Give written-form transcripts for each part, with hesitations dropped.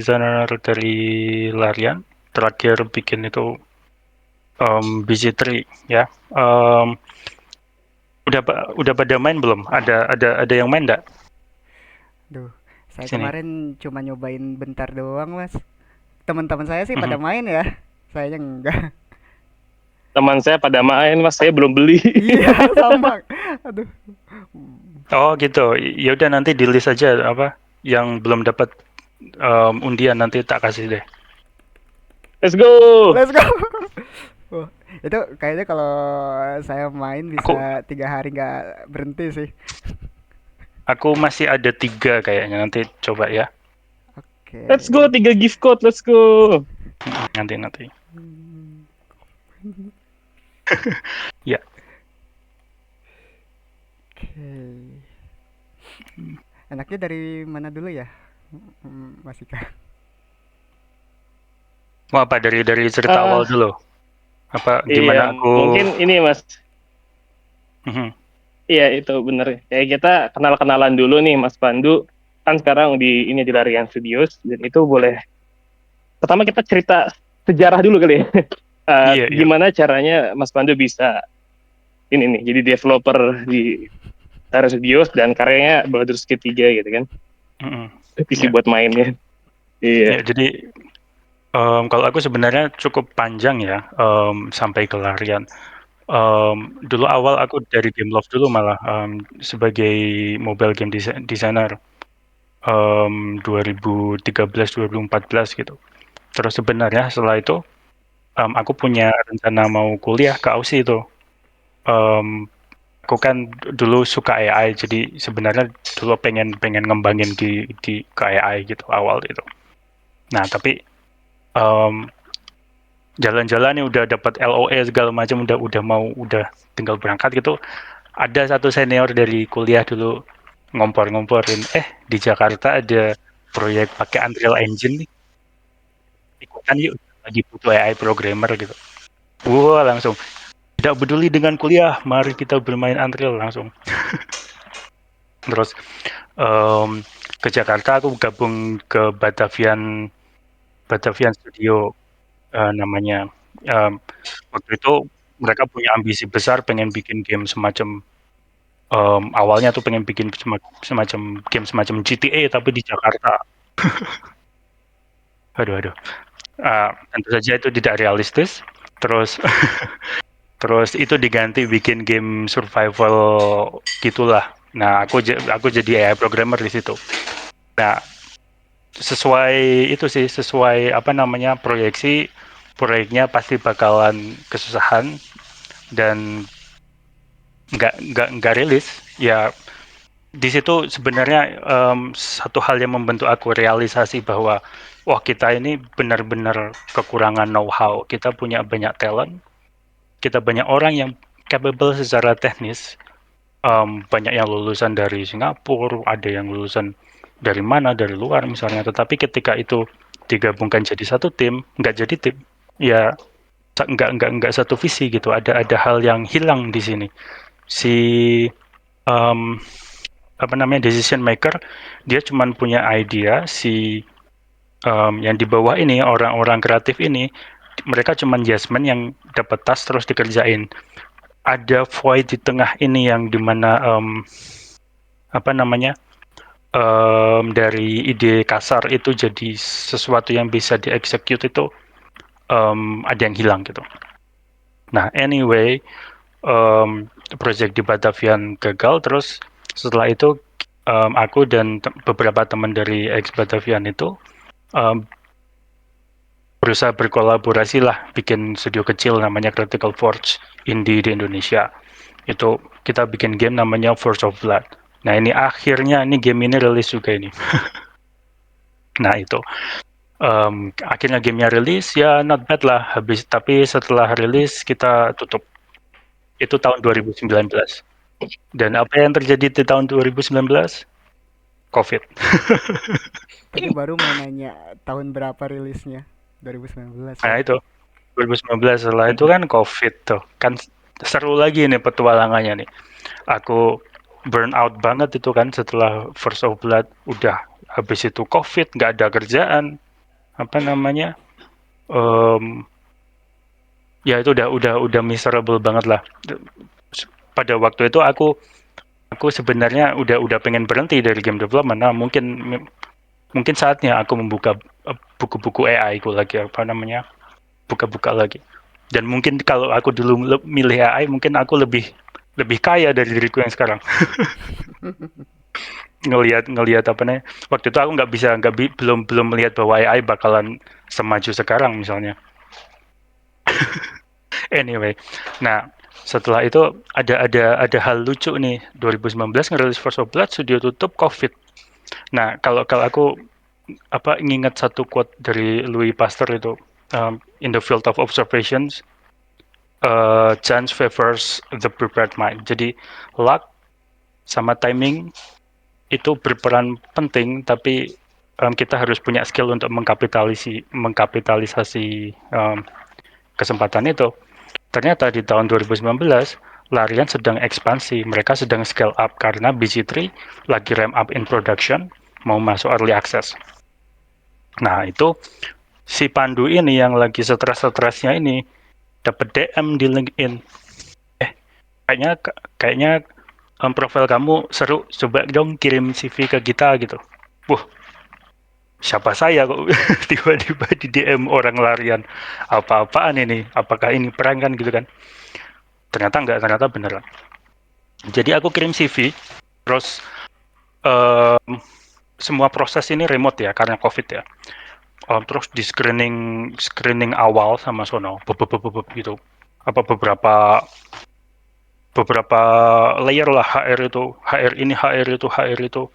desainer dari Larian. Terakhir bikin itu BG3 ya. Udah pada main belum? Ada yang main nggak Duh, saya sini? kemarin cuma nyobain bentar doang, Mas. Teman-teman saya sih pada Mhm. main ya. Sayanya enggak. Teman saya pada main, Mas, saya belum beli. Iya, sama. Aduh. Oh gitu. Ya udah nanti di list aja apa yang belum dapat undian nanti tak kasih deh. Let's go. Let's go. Wah, itu kayaknya kalau saya main Aku bisa 3 hari nggak berhenti sih. aku masih ada 3 kayaknya nanti coba ya. Let's Oke. go, 3 gift code, let's go. Nanti. Ya. Oke. Enaknya dari mana dulu ya, Mas Ika? Mau apa dari cerita awal Ah, dulu? Apa iya, gimana aku mungkin ini, Mas. Mhm. Iya, itu bener. Kayak kita kenal-kenalan dulu nih, Mas Pandu. Kan sekarang di ini di Larian Studios, dan itu boleh. Pertama kita cerita sejarah dulu kali ya. Iya. Gimana caranya Mas Pandu bisa ini nih, jadi developer di Larian Studios dan karyanya Baldur's Gate 3 gitu kan. Mhm. PC Ya. buat mainnya. Ya, Iya. jadi kalau aku sebenarnya cukup panjang ya sampai ke Larian. Dulu awal aku dari Gameloft dulu malah sebagai mobile game designer 2013 2014 gitu. Terus sebenarnya setelah itu aku punya rencana mau kuliah ke Aussie itu. Em, aku kan dulu suka AI, jadi sebenarnya dulu pengen pengen ngembangin di ke AI gitu awal itu. Nah tapi em, jalan-jalan nih udah dapat LOE segala macam udah tinggal berangkat gitu. Ada satu senior dari kuliah dulu ngompor-ngomporin, di Jakarta ada proyek pakai Unreal Engine nih, ikutan yuk, lagi butuh AI programmer gitu. Wah langsung, tidak peduli dengan kuliah, mari kita bermain Unreal langsung. Terus em, ke Jakarta aku gabung ke Batavian Studio namanya. Em, Waktu itu mereka punya ambisi besar pengen bikin game semacam awalnya tuh pengen bikin semacam game semacam GTA tapi di Jakarta. Aduh. Tentu saja itu tidak realistis. Terus terus itu diganti bikin game survival gitulah. Nah, aku jadi AI programmer di situ. Nah, sesuai apa namanya proyeksi proyeknya pasti bakalan kesusahan dan nggak rilis. Ya di situ sebenarnya satu hal yang membentuk aku realisasi bahwa wah kita ini benar-benar kekurangan know-how. Kita punya banyak talent, kita banyak orang yang capable secara teknis. Banyak yang lulusan dari Singapura, ada yang lulusan dari mana, dari luar misalnya. Tetapi ketika itu digabungkan jadi satu tim, nggak jadi tim. Ya nggak satu visi gitu. Ada hal yang hilang di sini. Si em, apa namanya decision maker dia cuma punya idea si yang di bawah ini orang-orang kreatif ini mereka cuma yes man yang dapat task terus dikerjain. Ada void di tengah ini yang dimana apa namanya dari ide kasar itu jadi sesuatu yang bisa dieksekut itu ada yang hilang gitu. Nah anyway project di Batavian gagal terus setelah itu aku dan beberapa teman dari ex Batavian itu um, berusaha berkolaborasi lah bikin studio kecil namanya Critical Forge indie di Indonesia. Itu kita bikin game namanya Force of Blood. Nah ini akhirnya ini game ini rilis juga ini. Nah itu akhirnya gamenya rilis ya not bad lah habis tapi setelah rilis kita tutup itu tahun 2019 dan apa yang terjadi di tahun 2019 COVID. Tadi baru mau nanya tahun berapa rilisnya. 2019 Nah ya. itu 2019 setelah itu kan COVID tuh kan seru lagi nih petualangannya nih. Aku burn out banget itu kan setelah First of Blood udah habis itu COVID nggak ada kerjaan apa namanya, ya itu udah miserable banget lah. Pada waktu itu aku sebenarnya udah pengen berhenti dari game development. Nah, mungkin saatnya aku membuka buku-buku AI ku lagi, apa namanya, buka-buka lagi. Dan mungkin kalau aku dulu milih AI, mungkin aku lebih kaya dari diriku yang sekarang. ngelihat apa nih, waktu itu aku belum melihat bahwa AI bakalan semaju sekarang misalnya. Anyway, nah setelah itu ada hal lucu nih. 2019 ngerilis First of Blood, studio tutup, COVID. Nah, kalau aku ngingat satu quote dari Louis Pasteur itu, in the field of observations, chance favors the prepared mind. Jadi luck sama timing itu berperan penting, tapi kita harus punya skill untuk mengkapitalisasi kesempatan itu. Ternyata di tahun 2019 Larian sedang ekspansi, mereka sedang scale up karena BG3 lagi ramp up in production, mau masuk early access. Nah, itu si Pandu ini yang lagi stres-stresnya ini dapat DM di LinkedIn. Kayaknya profil kamu seru, coba dong kirim CV ke kita gitu. Wah, siapa saya kok tiba-tiba di DM orang Larian? Apa-apaan ini? Apakah ini prank kan gitu kan? Ternyata enggak, ternyata beneran. Jadi aku kirim CV, terus semua proses ini remote ya karena COVID ya. Terus di screening awal sama sono, gitu. Apa beberapa layer lah, HR ini, HR itu,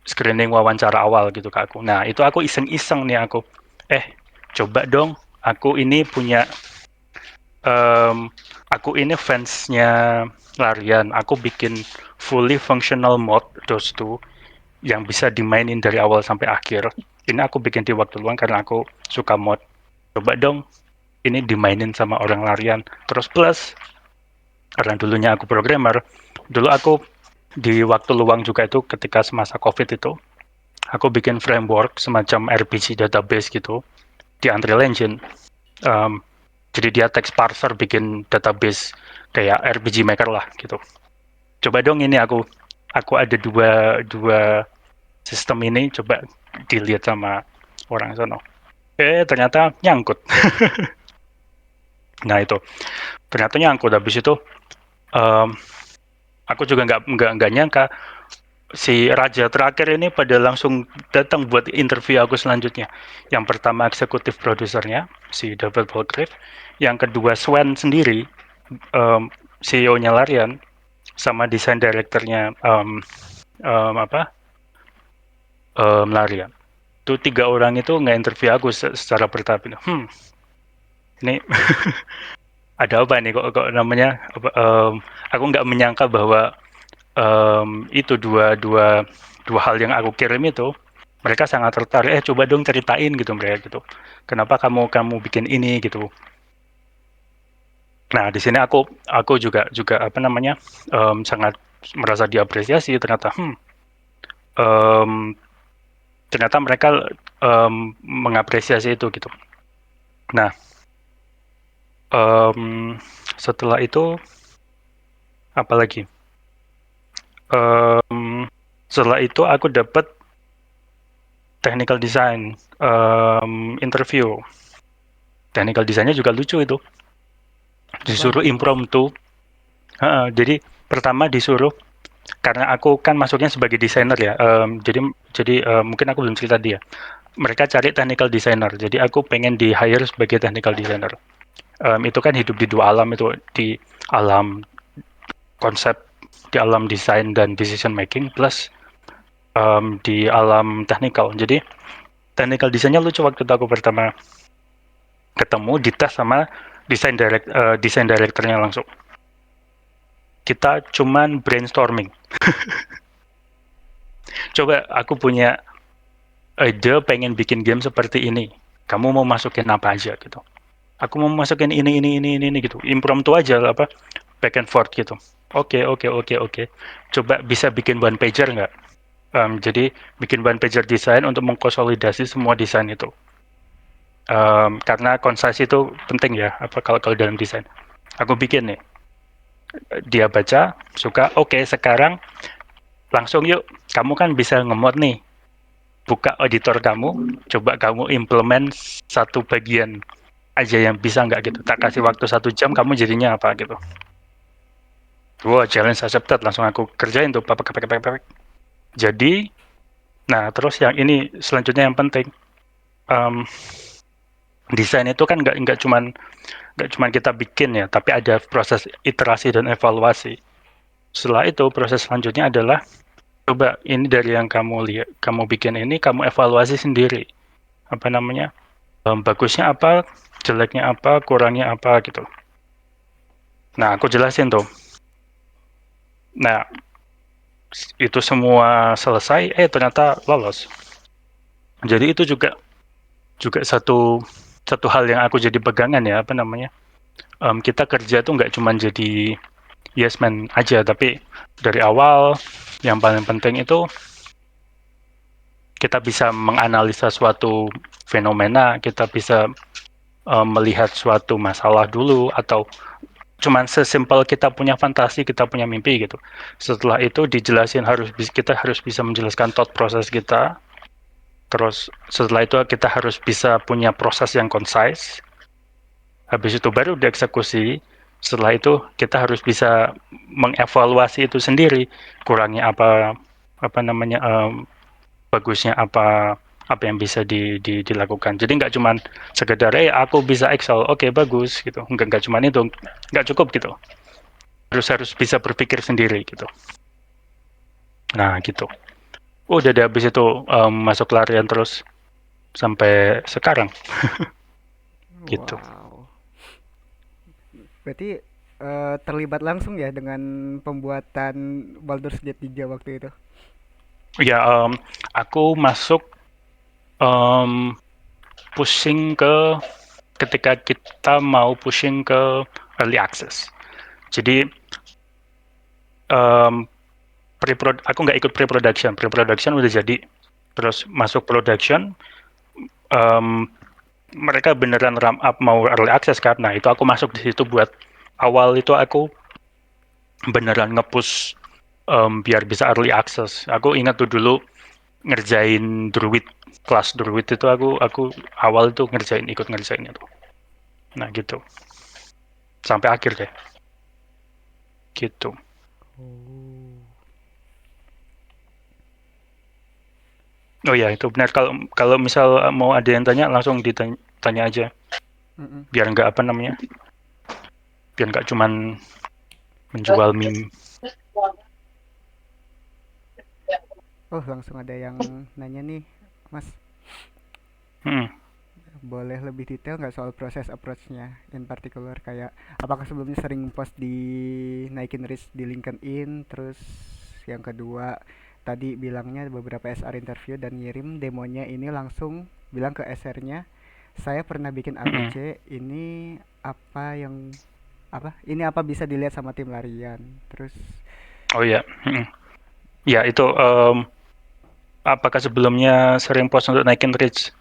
screening wawancara awal gitu ke aku. Nah, itu aku iseng-iseng nih aku, coba dong, aku ini fansnya Larian, aku bikin fully functional mode Dose 2 yang bisa dimainin dari awal sampai akhir. Ini aku bikin di waktu luang karena aku suka mod. Coba dong, ini dimainin sama orang Larian. Terus plus, karena dulunya aku programmer, dulu aku di waktu luang juga itu ketika semasa COVID itu, aku bikin framework semacam RPG database gitu di Unreal Engine. Jadi dia text parser bikin database kayak RPG Maker lah gitu. Coba dong ini aku ada dua sistem ini, coba dilihat sama orang sono. Ternyata nyangkut. Nah itu, ternyata nyangkut. Habis itu aku juga nggak nyangka si raja terakhir ini pada langsung datang buat interview aku selanjutnya. Yang pertama eksekutif produsernya, si David Belgrave. Yang kedua Swan sendiri, CEO-nya Larian, sama desain directornya Larian. Itu 3 orang itu nggak interview aku secara bertahap. Ini ada apa nih kok namanya? Aku nggak menyangka bahwa itu dua hal yang aku kirim itu mereka sangat tertarik. Coba dong ceritain gitu mereka gitu. Kenapa kamu bikin ini gitu. Nah di sini aku juga apa namanya sangat merasa diapresiasi. Ternyata ternyata mereka mengapresiasi itu gitu. Nah setelah itu apa lagi? Setelah itu aku dapat technical design interview. Technical desainnya juga lucu itu. Disuruh impromptu. Jadi pertama disuruh, karena aku kan masuknya sebagai desainer ya. Jadi mungkin aku belum cerita dia. Mereka cari technical designer. Jadi aku pengen di hire sebagai technical designer. Itu kan hidup di dua alam itu, di alam konsep, di alam desain dan decision making, plus di alam technical. Jadi technical desainnya lucu. Waktu itu aku pertama ketemu, dites sama desain directornya langsung. Kita cuman brainstorming. Coba aku punya ide pengen bikin game seperti ini. Kamu mau masukin apa aja gitu. Aku mau masukin ini gitu. Impromptu aja apa back and forth gitu. Oke. Coba bisa bikin one pager nggak? Jadi bikin one pager desain untuk mengkonsolidasi semua desain itu. Karena concise itu penting ya, kalau dalam desain. Aku bikin nih, dia baca, suka, oke, sekarang langsung yuk, kamu kan bisa nge-mod nih. Buka editor kamu, coba kamu implement satu bagian aja yang bisa nggak gitu. Tak kasih waktu 1 jam, kamu jadinya apa gitu. Wow, challenge accepted. Langsung aku kerjain tuh, papek. Jadi, nah terus yang ini selanjutnya yang penting. Desain itu kan nggak cuman kita bikin ya, tapi ada proses iterasi dan evaluasi. Setelah itu, proses selanjutnya adalah coba ini dari yang kamu lihat, kamu bikin ini, kamu evaluasi sendiri. Apa namanya? Bagusnya apa, jeleknya apa, kurangnya apa gitu. Nah, aku jelasin tuh. Nah, itu semua selesai, ternyata lolos. Jadi itu juga satu hal yang aku jadi pegangan ya, apa namanya? Kita kerja tuh nggak cuma jadi yes man aja, tapi dari awal yang paling penting itu kita bisa menganalisa suatu fenomena, kita bisa melihat suatu masalah dulu, atau cuman sesimpel kita punya fantasi, kita punya mimpi gitu. Setelah itu dijelasin, kita harus bisa menjelaskan thought proses kita. Terus setelah itu kita harus bisa punya proses yang concise. Habis itu baru dieksekusi. Setelah itu kita harus bisa mengevaluasi itu sendiri. Kurangnya apa namanya, bagusnya apa yang bisa dilakukan. Jadi nggak cuman sekedar aku bisa Excel, oke, bagus gitu. Nggak cuman itu, nggak cukup gitu. Harus bisa berpikir sendiri gitu. Nah gitu. Udah deh, habis itu masuk larian terus sampai sekarang. Gitu. Wow. Berarti terlibat langsung ya dengan pembuatan Baldur's Gate 3 waktu itu. Ya, aku masuk pushing ketika kita mau pushing ke early access. Jadi aku nggak ikut pre-production udah jadi, terus masuk production, mereka beneran ramp up mau early access kan. Nah itu aku masuk di situ buat awal itu aku beneran nge-push biar bisa early access. Aku ingat tuh dulu ngerjain Druid, kelas Druid itu aku awal itu ikut ngerjain itu. Nah gitu, sampai akhir deh. Gitu. Oh ya, itu benar. Kalau misal mau ada yang tanya, langsung ditanya aja. Biar nggak biar nggak cuman menjual meme. Oh, langsung ada yang nanya nih, Mas. Boleh lebih detail nggak soal proses approach-nya in particular, kayak apakah sebelumnya sering post di naikin reach di LinkedIn, terus yang kedua tadi bilangnya beberapa SR interview dan ngirim demonya ini langsung bilang ke SR-nya, saya pernah bikin ABC, ini apa bisa dilihat sama tim larian. Terus oh ya, ya itu apakah sebelumnya sering post untuk naikin reach?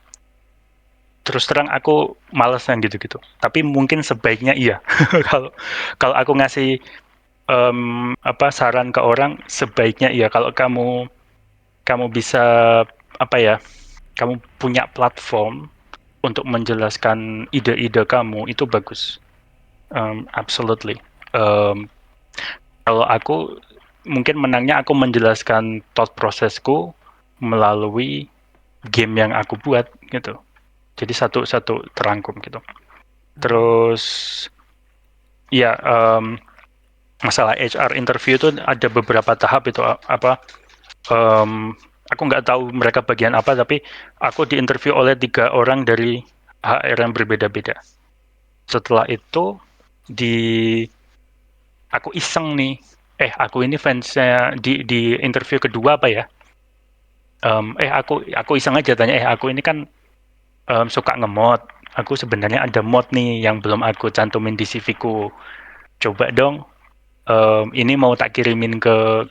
Terus terang aku males yang gitu-gitu. Tapi mungkin sebaiknya iya. kalau aku ngasih saran ke orang, sebaiknya iya. Kalau kamu bisa kamu punya platform untuk menjelaskan ide-ide kamu, itu bagus. Absolutely. Kalau aku mungkin menangnya aku menjelaskan thought prosesku melalui game yang aku buat gitu. Jadi satu terangkum gitu. Terus ya masalah HR interview itu ada beberapa tahap itu aku nggak tahu mereka bagian apa, tapi aku diinterview oleh 3 orang dari HR yang berbeda-beda. Setelah itu aku iseng nih, aku ini fansnya di interview kedua apa ya? Aku iseng aja tanya, aku ini kan suka nge-mod. Aku sebenarnya ada mod nih yang belum aku cantumin di CV-ku. Coba dong, ini mau tak kirimin ke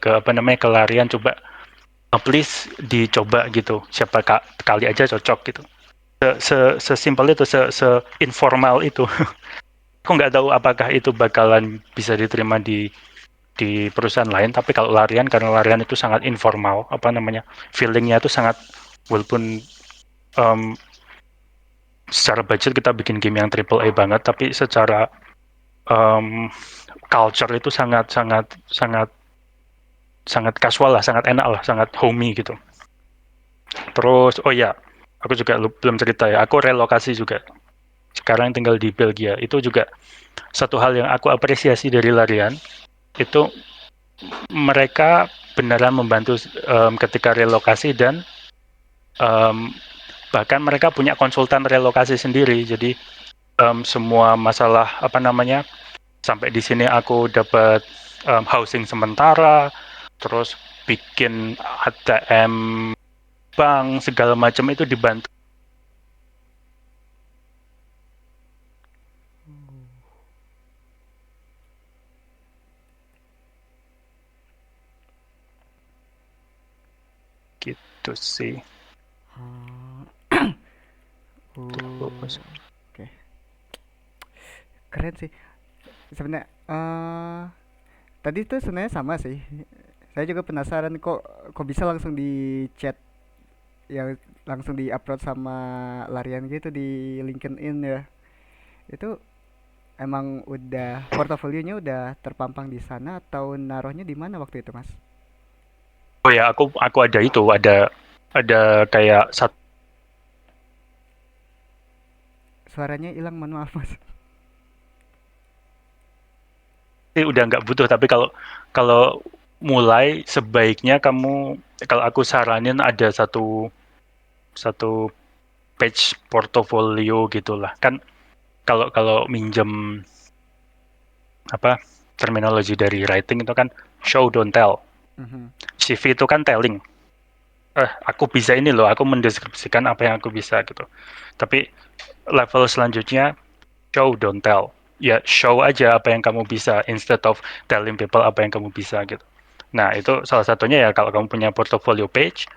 larian, coba please dicoba gitu, siapa kali aja cocok gitu. Sesimpel itu, informal itu. Aku nggak tahu apakah itu bakalan bisa diterima di perusahaan lain, tapi kalau Larian, karena Larian itu sangat informal, apa namanya, feelingnya itu sangat, walaupun um, secara budget kita bikin game yang triple A banget, tapi secara um, culture itu sangat sangat sangat sangat casual lah, sangat enak lah, sangat homey gitu. Terus, oh ya, aku juga belum cerita ya, aku relokasi juga. Sekarang tinggal di Belgia. Itu juga satu hal yang aku apresiasi dari Larian, itu mereka beneran membantu ketika relokasi, dan um, bahkan mereka punya konsultan relokasi sendiri. Jadi semua masalah apa namanya, sampai di sini aku dapat housing sementara, terus bikin ATM bank segala macam itu dibantu gitu sih. Oh, Terus, oke. Keren sih. Sebenarnya tadi tuh sebenarnya sama sih. Saya juga penasaran kok bisa langsung di chat, yang langsung di upload sama Larian gitu di LinkedIn ya. Itu emang udah portofolionya udah terpampang di sana atau naruhnya di mana waktu itu, Mas? oh ya, aku ada itu, ada kayak satu, Suaranya hilang, mohon maaf, Mas. udah nggak butuh, tapi kalau kalau mulai sebaiknya kamu, kalau aku saranin ada satu satu page portofolio gitulah. Kan kalau kalau minjem apa terminologi dari writing itu kan show don't tell. Mhm. CV itu kan telling. Aku bisa ini loh, aku mendeskripsikan apa yang aku bisa gitu. Tapi level selanjutnya show don't tell. Ya show aja apa yang kamu bisa instead of telling people apa yang kamu bisa gitu. Nah, itu salah satunya ya, kalau kamu punya portfolio page,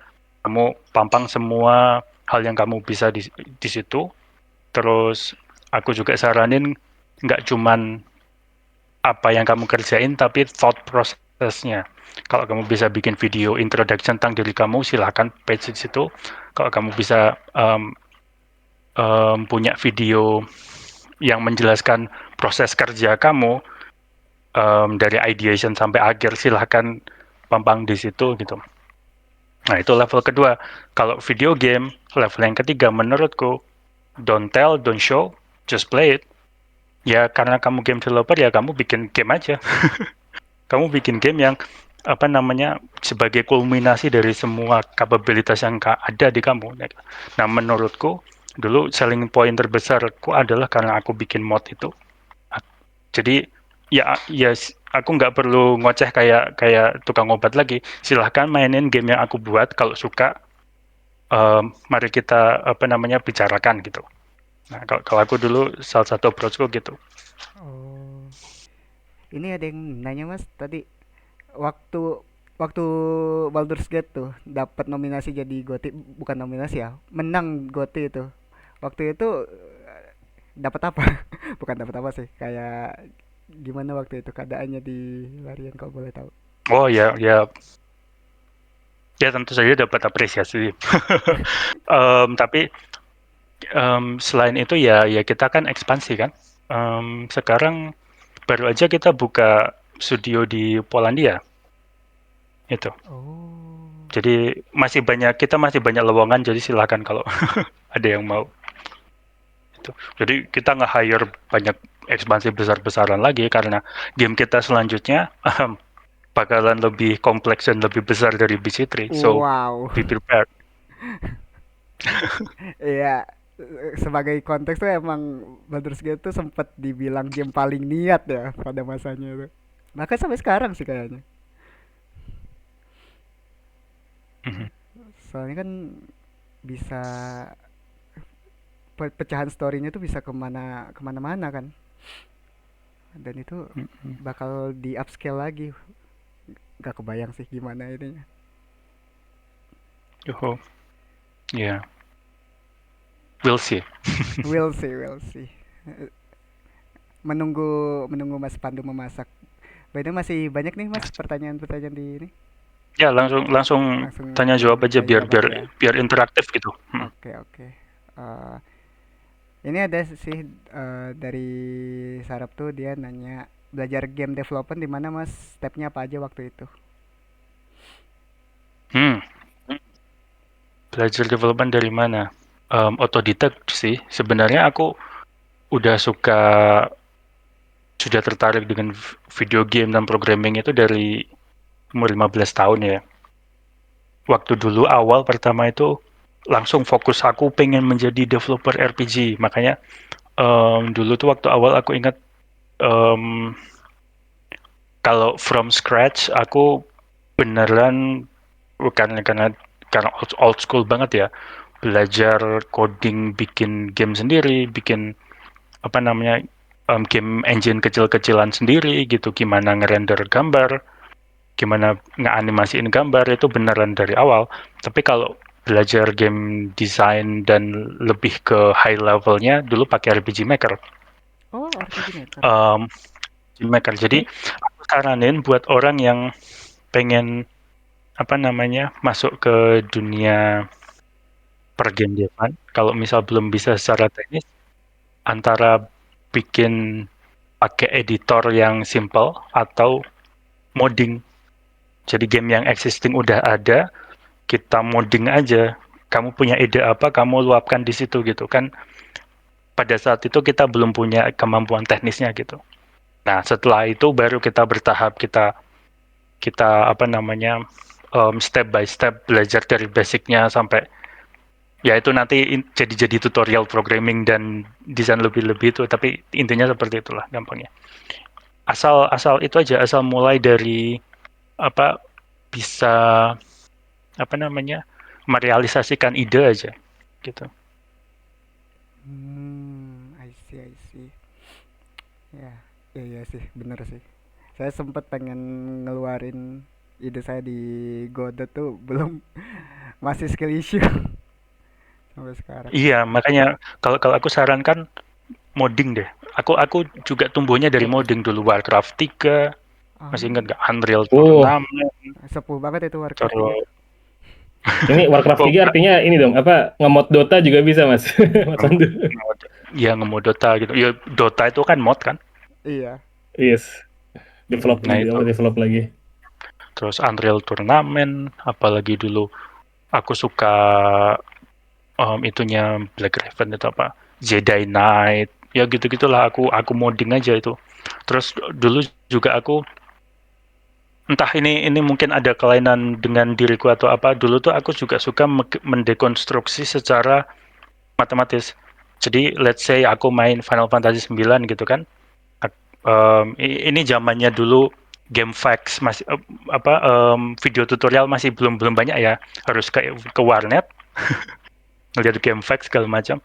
kamu pampang semua hal yang kamu bisa di situ. Terus aku juga saranin nggak cuman apa yang kamu kerjain, tapi thought prosesnya. Kalau kamu bisa bikin video introduction tentang diri kamu, silahkan page di situ. Kalau kamu bisa punya video yang menjelaskan proses kerja kamu dari ideation sampai akhir, silahkan pampang di situ gitu. Nah, itu level kedua. Kalau video game, level yang ketiga menurutku, don't tell, don't show, just play it. Ya, karena kamu game developer, ya kamu bikin game aja. Kamu bikin game yang apa namanya, sebagai kulminasi dari semua kapabilitas yang ada di kamu. Nah, menurutku dulu selling point terbesarku adalah karena aku bikin mod itu. Jadi ya aku nggak perlu ngoceh kayak kayak tukang obat lagi. Silahkan mainin game yang aku buat, kalau suka mari kita apa namanya bicarakan gitu. Nah, kalau aku dulu salah satu approach-ku gitu. Oh, ini ada yang nanya, Mas, tadi waktu waktu Baldur's Gate tuh dapat nominasi jadi GOTY, bukan nominasi ya, menang GOTY itu. Waktu itu dapat apa? Bukan dapat apa sih, kayak gimana waktu itu keadaannya di Larian kalau boleh tahu? Oh ya, ya tentu saja dapat apresiasi. Tapi selain itu ya kita kan ekspansi kan. Sekarang baru aja kita buka studio di Polandia itu. Oh. Jadi kita masih banyak lowongan, jadi silakan kalau ada yang mau. Itu. Jadi kita nge-hire banyak ekspansi besar-besaran lagi, karena game kita selanjutnya bakalan lebih kompleks dan lebih besar dari BC3. So Wow. be prepared. Iya, sebagai konteks tuh emang Baldur's Gate tuh sempat dibilang game paling niat ya pada masanya itu. Bahkan sampai sekarang sih kayaknya. Mhm. Soalnya kan bisa pecahan storynya tuh bisa kemana-mana kan. Dan itu Mhm. bakal di upscale lagi. Gak kebayang sih gimana ininya. Yoho. Ya, we'll see. We'll see, we'll see. Menunggu Mas Pandu memasak. By the way, masih banyak nih Mas pertanyaan-pertanyaan di ini. Ya, langsung langsung Langsung tanya jawab aja tanya biar jawab biar aja ya. biar interaktif gitu. Oke, oke. Eh, ini ada sih dari Sarap tuh dia nanya belajar game development di mana Mas? Stepnya apa aja waktu itu? Hmm, belajar development dari mana? Otodidak sih. Sebenarnya aku udah sudah tertarik dengan video game dan programming itu dari umur 15 tahun ya. Waktu dulu awal pertama itu langsung fokus aku pengen menjadi developer RPG. Makanya dulu tuh waktu awal aku ingat em, kalau from scratch aku beneran bukan karena old school banget ya, belajar coding, bikin game sendiri, bikin apa namanya game engine kecil-kecilan sendiri gitu, gimana ngerender gambar, gimana ngeanimasiin gambar itu beneran dari awal. Tapi kalau belajar game design dan lebih ke high levelnya dulu pakai RPG Maker. Oh, RPG Maker. Maker. Jadi aku saranin buat orang yang pengen apa namanya masuk ke dunia pergame devan, kalau misal belum bisa secara teknis, antara bikin pakai editor yang simple atau modding. Jadi game yang existing udah ada, kita modding aja. Kamu punya ide apa, kamu luapkan di situ gitu kan. Pada saat itu kita belum punya kemampuan teknisnya gitu. Nah, setelah itu baru kita bertahap, kita kita apa namanya step by step belajar dari basicnya sampai ya itu nanti jadi tutorial programming dan desain lebih-lebih itu, tapi intinya seperti itulah gampangnya. Asal asal itu aja, asal mulai dari apa bisa apa namanya merealisasikan ide aja gitu. I see, I see. Ya, ya, iya sih, bener sih. Saya sempet pengen ngeluarin ide saya di Godot tuh belum masih skill issue sampai sekarang. Iya, makanya kalau kalau aku sarankan modding deh. Aku juga tumbuhnya dari modding dulu, Warcraft 3, masih ingat Ah, nggak, Unreal Oh, Tournament, sepuh banget itu Warcraft 3. terus ini Warcraft 3 artinya ini dong, apa ngemod Dota juga bisa, Mas? Mas Pandu. ya ngemod Dota gitu. Ya Dota itu kan mod kan. Iya. Yes, develop Nah gitu, itu. develop lagi. Terus Unreal Tournament, apalagi dulu aku suka itunya Black Raven itu apa? Jedi Knight. Ya gitu-gitulah aku modding aja itu. Terus dulu juga aku entah ini mungkin ada kelainan dengan diriku atau apa, dulu tuh aku juga suka mendekonstruksi secara matematis. Jadi let's say aku main Final Fantasy 9 gitu kan. Ini zamannya dulu game facts masih video tutorial masih belum belum banyak ya. Harus ke warnet ngeliat game facts segala macam.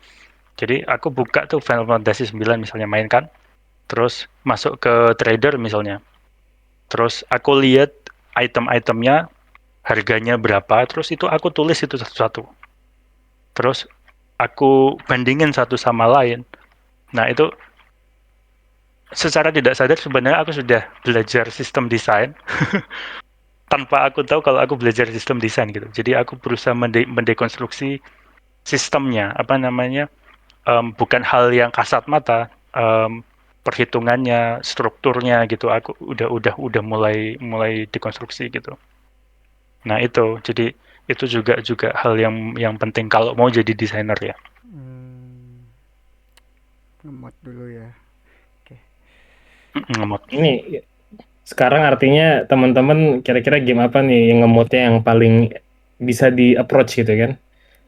Jadi aku buka tuh Final Fantasy 9 misalnya main kan. Terus masuk ke trader misalnya. Terus aku lihat item-itemnya harganya berapa, terus itu aku tulis itu satu-satu. Terus aku bandingin satu sama lain. Nah, itu secara tidak sadar sebenarnya aku sudah belajar sistem desain tanpa aku tahu kalau aku belajar sistem desain gitu. Jadi aku berusaha mendekonstruksi sistemnya, apa namanya, bukan hal yang kasat mata, perhitungannya, strukturnya gitu. Aku udah mulai mulai dekonstruksi gitu. Nah itu, jadi itu juga hal yang penting kalau mau jadi desainer ya. Hmm, ngemot dulu ya. Oke. Ngemot. Ini sekarang artinya teman-teman kira-kira game apa nih yang ngemodnya yang paling bisa di approach gitu kan?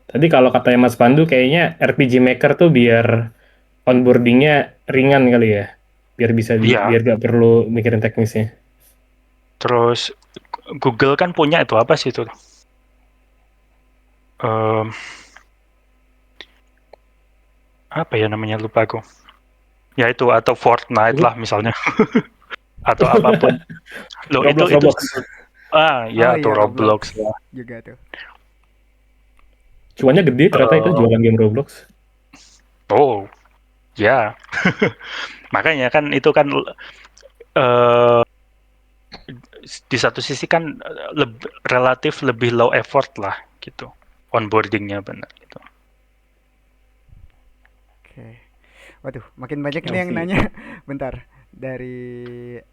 Tadi kalau katanya Mas Pandu kayaknya RPG Maker tuh biar onboardingnya ringan kali ya, biar bisa Iya, biar gak perlu mikirin teknisnya. terus Google kan punya itu apa sih itu? Em, apa ya namanya lupa aku. Ya itu atau Fortnite lah misalnya atau apapun. Loh Roblox itu Roblox. ya Oh atau iya, Roblox Roblox lah. juga tuh. Cuannya gede ternyata itu Eh, jualan game Roblox. oh, ya. Makanya kan itu kan eh, di satu sisi kan relatif lebih low effort lah gitu. Onboardingnya benar gitu. Oke. Waduh, makin banyak I nih yang see. nanya. Bentar, dari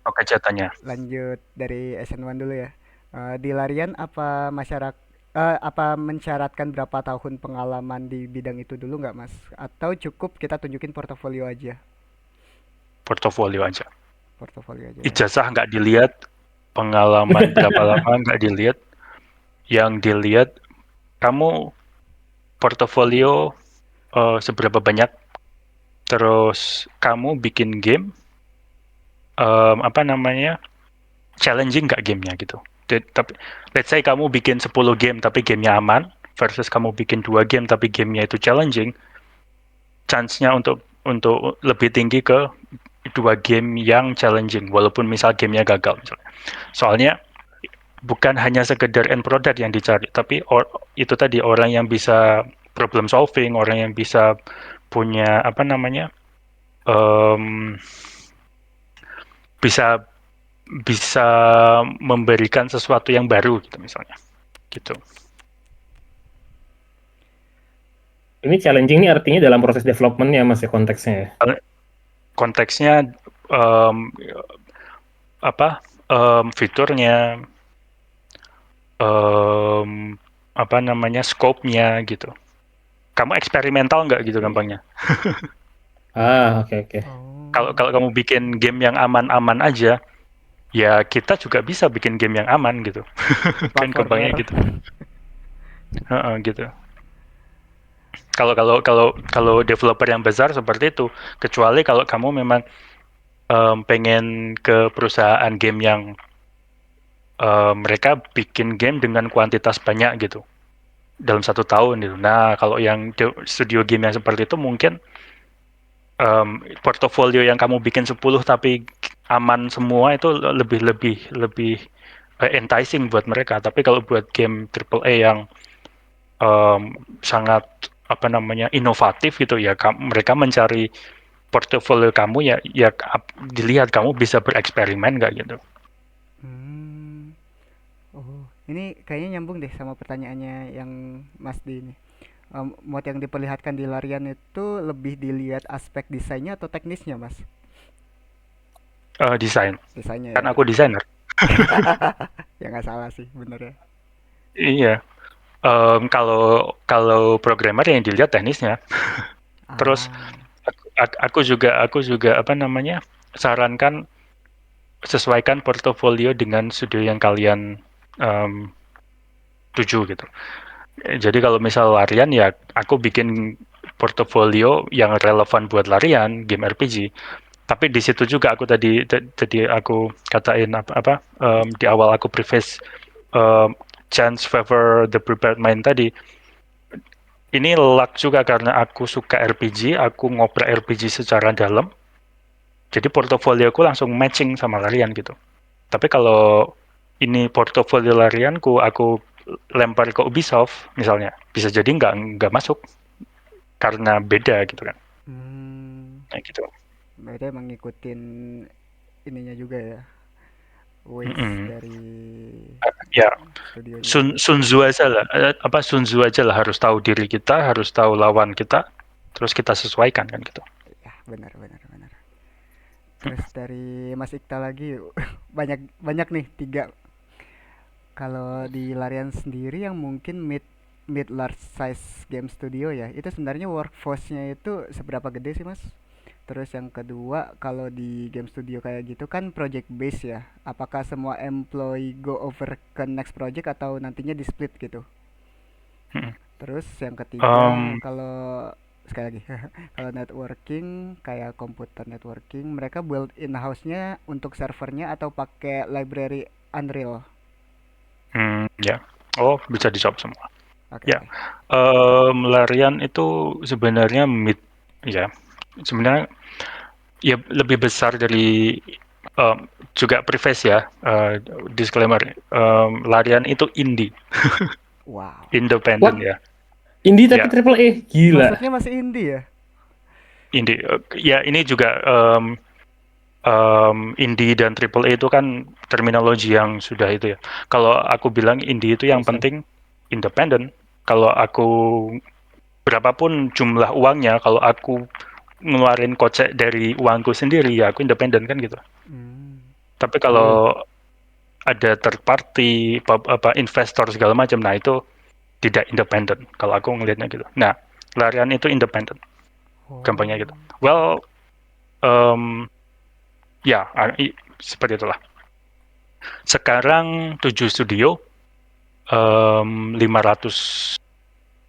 Oke, jatahnya. lanjut dari SN1 dulu ya. Di Larian apa mensyaratkan berapa tahun pengalaman di bidang itu dulu nggak Mas? Atau cukup kita tunjukin portofolio aja? Portofolio aja. Portofolio aja ya. Ijazah nggak dilihat, pengalaman berapa lama nggak dilihat. Yang dilihat kamu portofolio seberapa banyak, terus kamu bikin game apa namanya challenging nggak gamenya gitu. Tapi let's say kamu bikin 10 game tapi gamenya aman versus kamu bikin 2 game tapi gamenya itu challenging, chance-nya untuk lebih tinggi ke 2 game yang challenging walaupun misal gamenya gagal misalnya. Soalnya bukan hanya sekedar end product yang dicari, tapi itu tadi orang yang bisa problem solving, orang yang bisa punya apa namanya em, bisa bisa memberikan sesuatu yang baru gitu misalnya gitu. Ini challenging ini artinya dalam proses development-nya Mas ya konteksnya ya. Konteksnya em, apa fiturnya em, apa namanya scope-nya gitu. Kamu eksperimental nggak gitu gampangnya. Oke oke. Kalau Oh, kalau kamu bikin game yang aman-aman aja, ya kita juga bisa bikin game yang aman gitu. Kan gampangnya platformer. gitu. Heeh, gitu. Kalau developer yang besar seperti itu, kecuali kalau kamu memang pengen ke perusahaan game yang mereka bikin game dengan kuantitas banyak gitu dalam 1 tahun gitu. Nah, kalau yang studio game yang seperti itu mungkin portofolio yang kamu bikin 10 tapi aman semua itu lebih lebih lebih enticing buat mereka. Tapi kalau buat game triple A yang sangat apa namanya inovatif gitu ya, mereka mencari portofolio kamu ya ya dilihat kamu bisa bereksperimen nggak gitu. Hmm. Oh, ini kayaknya nyambung deh sama pertanyaannya yang Mas Di ini. Mod yang diperlihatkan di Larian itu lebih dilihat aspek desainnya atau teknisnya, Mas? Desain. Desainnya Kan ya. aku desainer. Ya nggak salah sih, bener ya. Iya. Kalau kalau programmer yang dilihat teknisnya. Terus Ah, aku juga apa namanya sarankan sesuaikan portofolio dengan studio yang kalian em, tuju gitu. Jadi kalau misal larian ya aku bikin portofolio yang relevan buat larian game RPG. Tapi di situ juga aku tadi aku katain apa di awal aku preface em, chance favor the prepared mind tadi. Ini luck juga karena aku suka RPG, aku ngoprek RPG secara dalam. Jadi portofolioku langsung matching sama larian gitu. Tapi kalau ini portofolio larianku, aku lempar ke Ubisoft misalnya, bisa jadi nggak masuk karena beda gitu kan. hmm, Nah, gitu. berarti emang ngikutin ininya juga ya, ways Mm-mm. dari Ya, studionya juga. Sun Tzu aja lah, apa Sun Tzu aja lah harus tahu diri kita, harus tahu lawan kita, terus kita sesuaikan kan gitu. Ya, benar benar benar. Terus dari Mas Ikta lagi, banyak banyak nih tiga. Kalau di Larian sendiri yang mungkin mid large size game studio ya, itu sebenarnya workforce-nya itu seberapa gede sih Mas? Terus yang kedua, kalau di game studio kayak gitu kan project base ya. Apakah semua employee go over ke next project atau nantinya di split gitu? Mm. Terus yang ketiga, Um, kalau sekali lagi, kalau networking kayak komputer networking, mereka build in house-nya untuk servernya atau pakai library Unreal? ya, oh bisa dijawab semua. Oke Ya, oke. larian itu sebenarnya mid, ya, sebenarnya ya lebih besar dari juga preface ya, disclaimer, larian itu indie, Wow. independen What? ya. Indie tapi Ya, triple A, gila. Maksudnya masih indie ya? ya ini juga indie dan triple A itu kan terminologi yang sudah itu ya. Kalau aku bilang indie itu yang Bisa. penting independen. Kalau aku berapapun jumlah uangnya, kalau aku ngeluarin kocek dari uangku sendiri, ya aku independen kan gitu. Hmm. Tapi Hmm. kalau ada third party, apa investor segala macam, nah itu tidak independen. Kalau aku ngelihatnya gitu. Nah, Larian itu independen, gampangnya gitu. Oh. Well, ya seperti itulah. Sekarang 7 studio, 500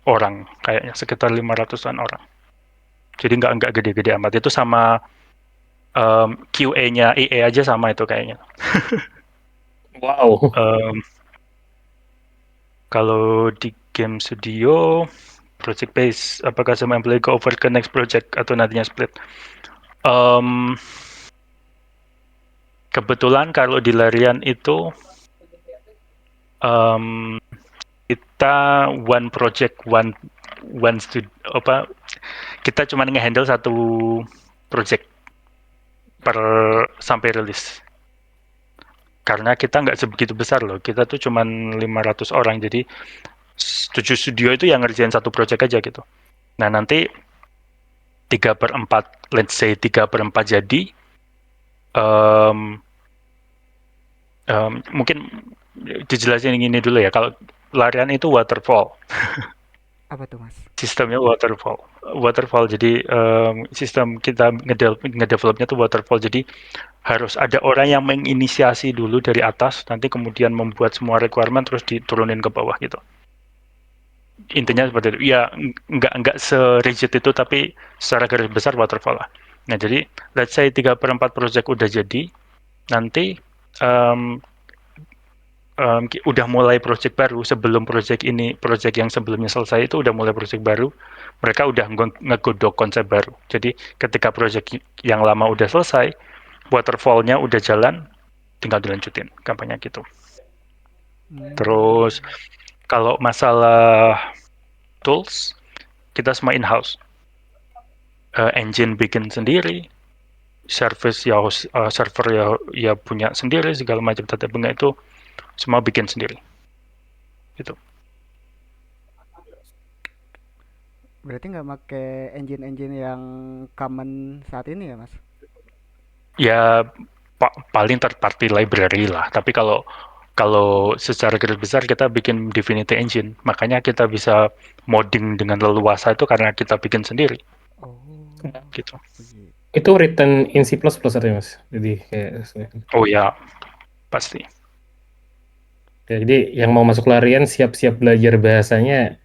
orang, kayaknya sekitar 500-an orang. Jadi nggak gede-gede amat. Itu sama QA-nya EA aja sama itu kayaknya. Wow. Um, Kalau di game studio, project base, apakah semua employee go over ke next project atau nantinya split? Um, Kebetulan kalau di Larian itu um, kita one project, one apa, kita cuma ngehandle satu project per sampai rilis. Karena kita nggak sebegitu besar loh, kita tuh cuma 500 orang, jadi 7 studio itu yang ngerjain satu project aja gitu. Nah nanti 3/4, let's say 3/4 jadi, um, mungkin dijelasin ini dulu ya, kalau Larian itu waterfall, Apa tuh, Mas? sistemnya waterfall. Waterfall, jadi sistem kita ngedevelopnya tuh waterfall, jadi harus ada orang yang menginisiasi dulu dari atas, nanti kemudian membuat semua requirement terus diturunin ke bawah gitu. Intinya Oh. seperti itu. Ya, nggak se-rigid itu, tapi secara garis besar waterfall lah. Nah, jadi let's say 3/4 project udah jadi, nanti um, udah mulai project baru. Sebelum project yang sebelumnya selesai itu udah mulai project baru, mereka udah ngegodok konsep baru. Jadi ketika project yang lama udah selesai, waterfall-nya udah jalan, tinggal dilanjutin kampanye gitu. Hmm. Terus kalau masalah tools, kita semua in-house. Engine bikin sendiri, service ya, server ya punya sendiri, segala macam tata benda itu semua bikin sendiri gitu. Berarti nggak pakai engine-engine yang common saat ini ya, Mas? Ya paling third party library lah, tapi kalau kalau secara garis besar kita bikin Divinity Engine, makanya kita bisa modding dengan leluasa itu karena kita bikin sendiri Oh, gitu. begitu. Itu written in C++ artinya, Mas. Jadi kayak Oh ya, pasti. ya, jadi yang mau masuk Larian siap-siap belajar bahasanya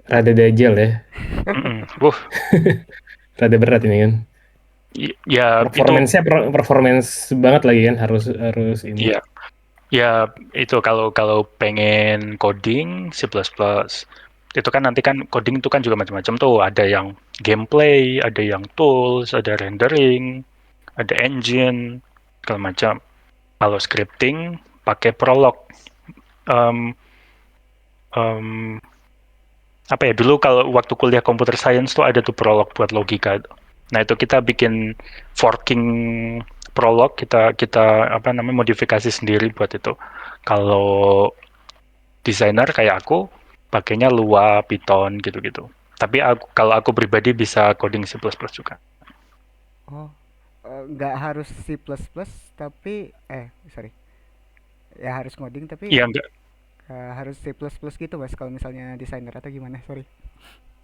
rada dajal ya. Mm-mm. Wuh, Rada berat ini kan. ya itu, Performance-nya performance banget lagi kan, harus harus ini. ya ya itu kalau kalau pengen coding C++, itu kan nanti kan coding itu kan juga macam-macam tuh, ada yang gameplay, ada yang tools, ada rendering, ada engine, segala macam. Kalau scripting pakai Prolog. Um, um, Apa ya, dulu kalau waktu kuliah computer science tuh ada tuh Prolog buat logika. Nah itu kita bikin forking Prolog, kita kita apa namanya, modifikasi sendiri buat itu. Kalau desainer kayak aku pakainya Lua, Python gitu-gitu. Tapi kalau aku pribadi bisa coding C++ juga. Oh, nggak harus C++, tapi sorry. Ya harus ngoding tapi Iya, harus C++ gitu, Mas, kalau misalnya desainer atau gimana? Sorry.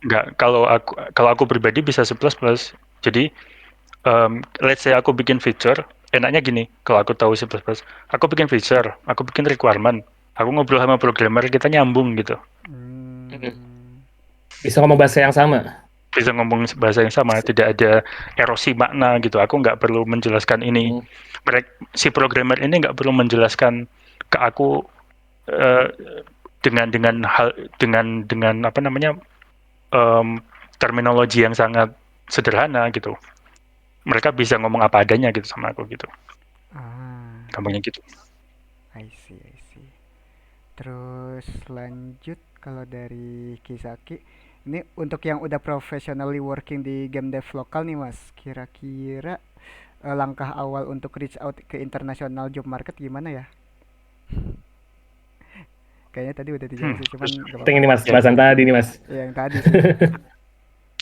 enggak. Kalau aku pribadi bisa C++. Jadi let's say aku bikin feature, enaknya gini, kalau aku tahu C++, aku bikin feature, aku bikin requirement, aku ngobrol sama programmer, kita nyambung gitu. Hmm. Bisa ngomong bahasa yang sama. Bisa ngomong bahasa yang sama, tidak ada erosi makna gitu. Aku nggak perlu menjelaskan ini. Hmm. Si programmer ini nggak perlu menjelaskan ke aku eh, dengan hal dengan apa namanya, em, terminologi yang sangat sederhana gitu. Mereka bisa ngomong apa adanya gitu sama aku gitu. Ah, Gampangnya gitu. I see, I see. Terus lanjut kalau dari Kisaki, Ini untuk yang udah professionally working di game dev lokal nih Mas, kira-kira langkah awal untuk reach out ke international job market gimana ya? Kayaknya tadi udah dijelasin, cuman Terus gak Penting apa-apa. ini Mas, ya, bahasan tadi nih Mas. Ya, yang tadi sih.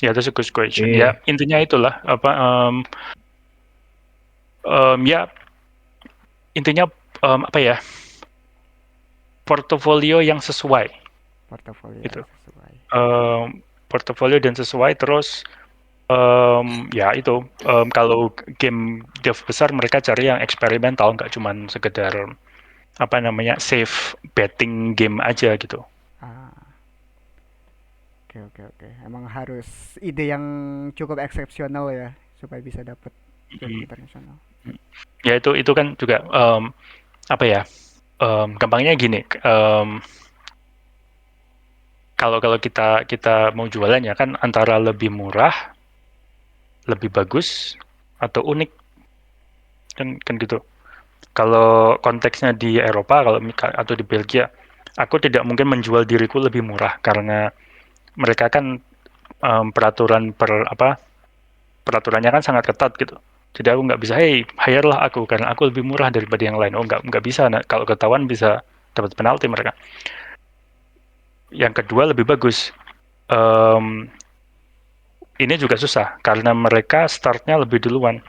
ya that's a good question. Ya Iya. intinya itulah apa ya intinya apa ya, portofolio yang sesuai Portofolio gitu. yang sesuai. Portofolio dan sesuai terus ya itu kalau game dev besar mereka cari yang eksperimental, nggak cuman sekedar apa namanya safe betting game aja gitu. Ah, oke oke oke. Emang harus ide yang cukup eksepsional ya supaya bisa dapet game Mm, internasional. mm. Ya itu kan juga apa ya, gampangnya gini, kalau kalau kita kita mau jualan ya kan antara lebih murah, lebih bagus, atau unik kan kan gitu. Kalau konteksnya di Eropa kalau atau di Belgia, aku tidak mungkin menjual diriku lebih murah karena mereka kan peraturan peraturannya kan sangat ketat gitu. Jadi aku nggak bisa, hey, hire lah aku karena aku lebih murah daripada yang lain. Oh, nggak bisa. Nah, kalau ketahuan bisa dapat penalti mereka. Yang kedua lebih bagus. Em, ini juga susah karena mereka startnya lebih duluan.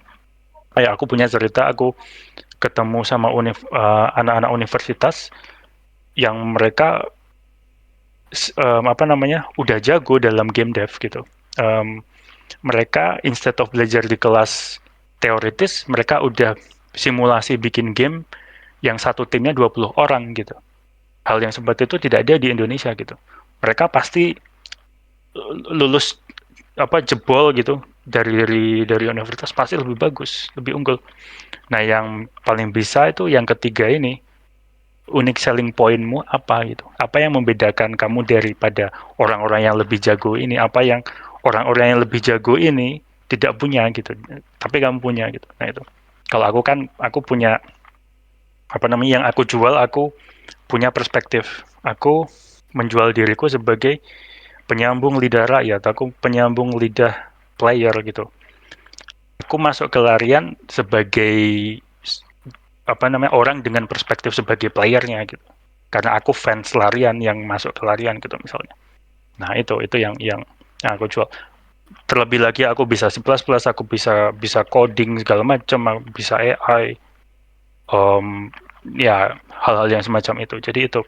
Kayak aku punya cerita, aku ketemu sama anak-anak universitas yang mereka apa namanya udah jago dalam game dev gitu. Um, Mereka instead of belajar di kelas teoritis, mereka udah simulasi bikin game yang satu timnya 20 orang gitu. Hal yang seperti itu tidak ada di Indonesia gitu. Mereka pasti lulus apa jebol gitu dari universitas pasti lebih bagus, lebih unggul. Nah, yang paling bisa itu yang ketiga ini, unique selling point-mu apa gitu. Apa yang membedakan kamu daripada orang-orang yang lebih jago ini, apa yang orang-orang yang lebih jago ini tidak punya gitu. Tapi kamu punya gitu. Nah, itu. Kalau aku kan aku punya apa namanya yang aku jual, aku punya perspektif. Aku menjual diriku sebagai penyambung lidah rakyat, aku penyambung lidah player gitu. Aku masuk ke larian sebagai apa namanya orang dengan perspektif sebagai playernya gitu. Karena aku fans larian yang masuk ke larian gitu misalnya. Nah itu yang aku jual. Terlebih lagi aku bisa C++, aku bisa bisa coding segala macam, aku bisa AI, ya hal-hal yang semacam itu. Jadi itu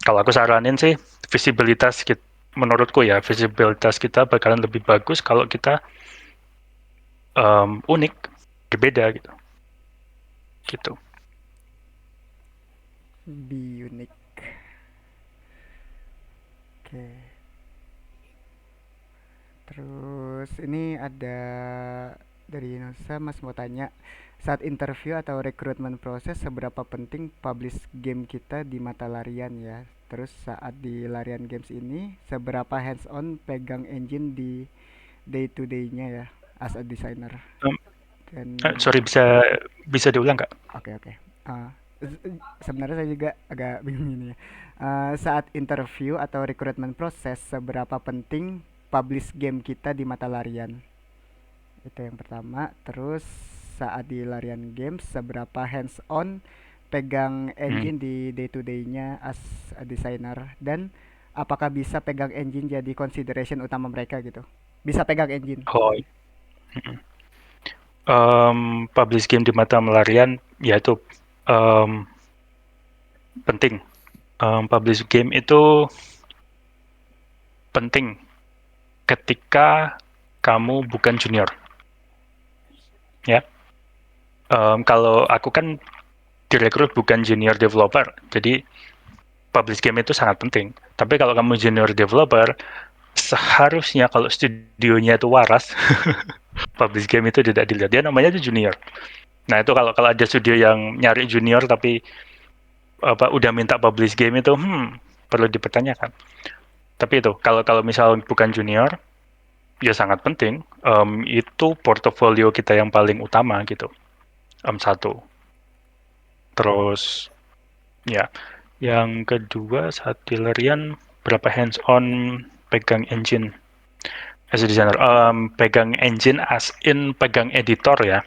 kalau aku saranin sih visibilitas kita, menurutku ya visibilitas kita bakalan lebih bagus kalau kita unik, berbeda gitu. Gitu. Be unique. Oke. Terus ini ada dari Nusa, Mas mau tanya, saat interview atau rekrutmen proses seberapa penting publish game kita di mata larian ya? Terus saat di larian games ini seberapa hands on pegang engine di day to day-nya ya as a designer? Um, Dan Sorry, bisa diulang nggak? oke oke. Uh, Sebenarnya saya juga agak bingung ini ya. Saat interview atau rekrutmen proses, seberapa penting publish game kita di mata larian? Itu yang pertama. Terus saat di larian games, seberapa hands on pegang Hmm. engine di day to day-nya as a designer, dan apakah bisa pegang engine jadi consideration utama mereka gitu? Bisa pegang engine. Oh, mm. Publish game di mata melarian, ya itu um, penting. Publish game itu penting ketika kamu bukan junior, ya. Kalau aku kan direkrut bukan junior developer, jadi publish game itu sangat penting. Tapi kalau kamu junior developer, seharusnya kalau studionya itu waras, publish game itu tidak dilihat. Dia namanya itu junior. Nah itu kalau kalau ada studio yang nyari junior tapi apa udah minta publish game itu, perlu dipertanyakan. Tapi itu kalau kalau misal bukan junior, ya sangat penting. Itu portofolio kita yang paling utama gitu. Satu. Terus ya, yang kedua saat di larian berapa hands on pegang engine as a designer. Pegang engine as in pegang editor ya.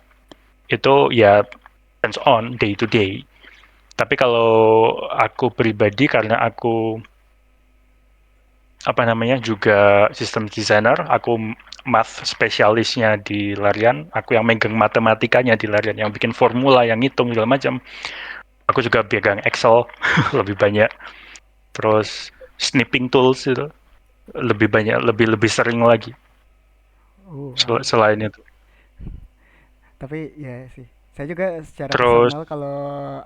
Itu ya hands on day to day. Tapi kalau aku pribadi karena aku juga sistem designer, aku math spesialisnya di Larian, aku yang megang matematikanya di Larian, yang bikin formula, yang ngitung segala macam. Aku juga pegang Excel lebih banyak, terus snipping tools itu lebih banyak, lebih sering lagi Wow. selain itu. Tapi ya sih. Saya juga secara Terus personal kalau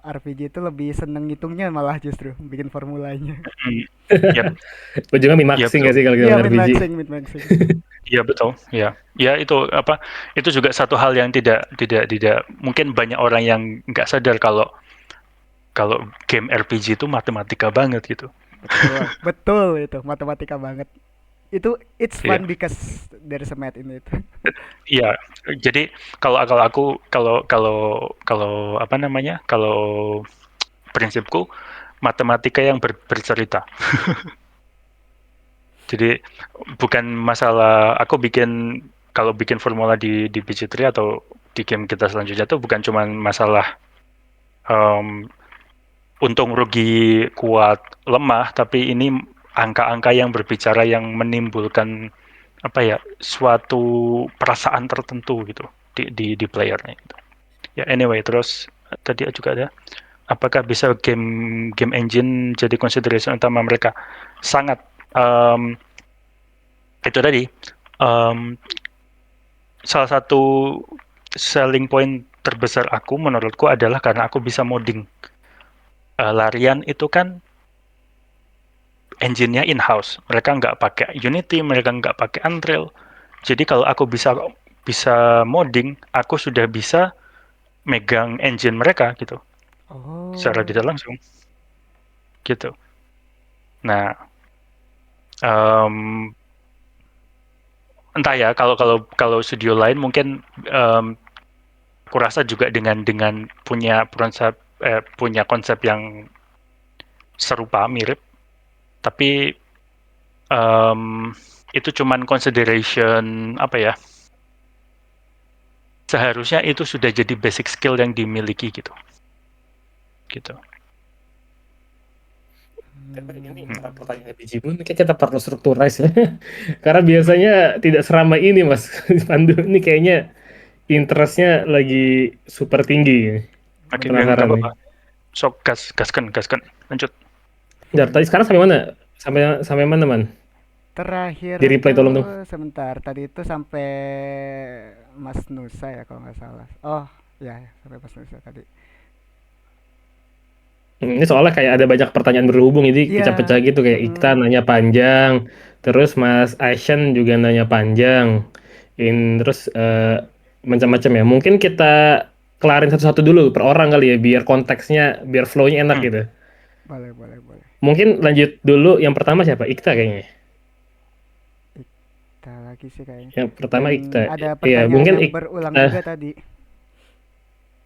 RPG itu lebih seneng ngitungnya malah justru bikin formulanya. yap, Ujungnya iya min-maxing betul. nggak sih kalau Iya, kita min RPG? maxing, min maxing. Iya betul, ya. Ya itu itu juga satu hal yang tidak mungkin banyak orang yang nggak sadar kalau kalau game RPG itu matematika banget gitu. Betul, betul itu matematika banget. Itu it's Iya. fun because there's a math in it. Iya, jadi kalau aku kalau kalau kalau kalau prinsipku matematika yang bercerita. Jadi bukan masalah aku kalau bikin formula di BC3 atau di game kita selanjutnya tuh bukan cuma masalah um, untung rugi kuat lemah, tapi ini angka-angka yang berbicara yang menimbulkan suatu perasaan tertentu gitu di playernya gitu. Ya anyway, terus tadi juga ada apakah bisa game engine jadi consideration utama mereka? Sangat. um, itu tadi um, salah satu selling point terbesar aku menurutku adalah karena aku bisa modding. Larian itu kan engine-nya in-house, mereka nggak pakai Unity, mereka nggak pakai Unreal. Jadi kalau aku bisa modding, aku sudah bisa megang engine mereka gitu, secara Oh, tidak langsung gitu. Nah, um, entah ya kalau kalau kalau studio lain mungkin aku rasa juga dengan punya konsep yang serupa mirip, tapi itu cuman consideration seharusnya itu sudah jadi basic skill yang dimiliki gitu. Ini hmm. cara pertanyaan RPG pun kayak kita perlu strukturize ya. Karena biasanya tidak seramai ini Mas Pandu. Ini kayaknya interestnya lagi super tinggi. Oke, nggak Penasaran nih. apa-apa. Sok gaskan, lanjut. Jar, tadi sekarang sampai mana? Sampai sampai mana man? Terakhir Di replay tolong tuh tuh. sebentar tadi itu sampai Mas Nusa ya kalau nggak salah. Oh, ya ya, sampai Mas Nusa tadi. Ini soalnya kayak ada banyak pertanyaan berhubung, jadi pecah-pecah Iya, gitu. Kayak Ikta mm, nanya panjang, terus Mas Aishan juga nanya panjang. Terus macam-macam ya. Mungkin kita kelarin satu-satu dulu per orang kali ya, biar konteksnya, biar flow-nya enak Hmm. gitu. boleh boleh boleh. Mungkin lanjut dulu yang pertama siapa? Ikta kayaknya. Kita lagi sih kayaknya. Yang pertama Dan Ikta. ada Iya, pertanyaan mungkin yang berulang Ikta. juga tadi.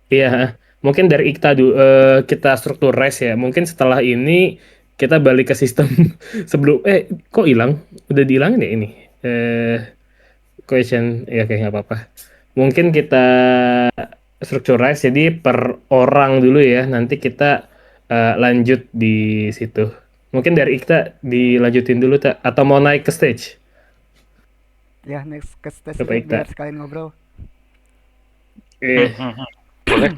Iya, mungkin dari Ikta dulu kita struktur race ya. Mungkin setelah ini kita balik ke sistem sebelum kok hilang? Udah dihilangin ya ini. Eh question ya kayak nggak apa-apa. Mungkin kita struktur race jadi per orang dulu ya. Nanti kita lanjut di situ. Mungkin dari Ikta dilanjutin dulu tak atau mau naik ke stage? Ya, next ke stage Coba aja Ikta. biar sekalian ngobrol. Eh, Boleh.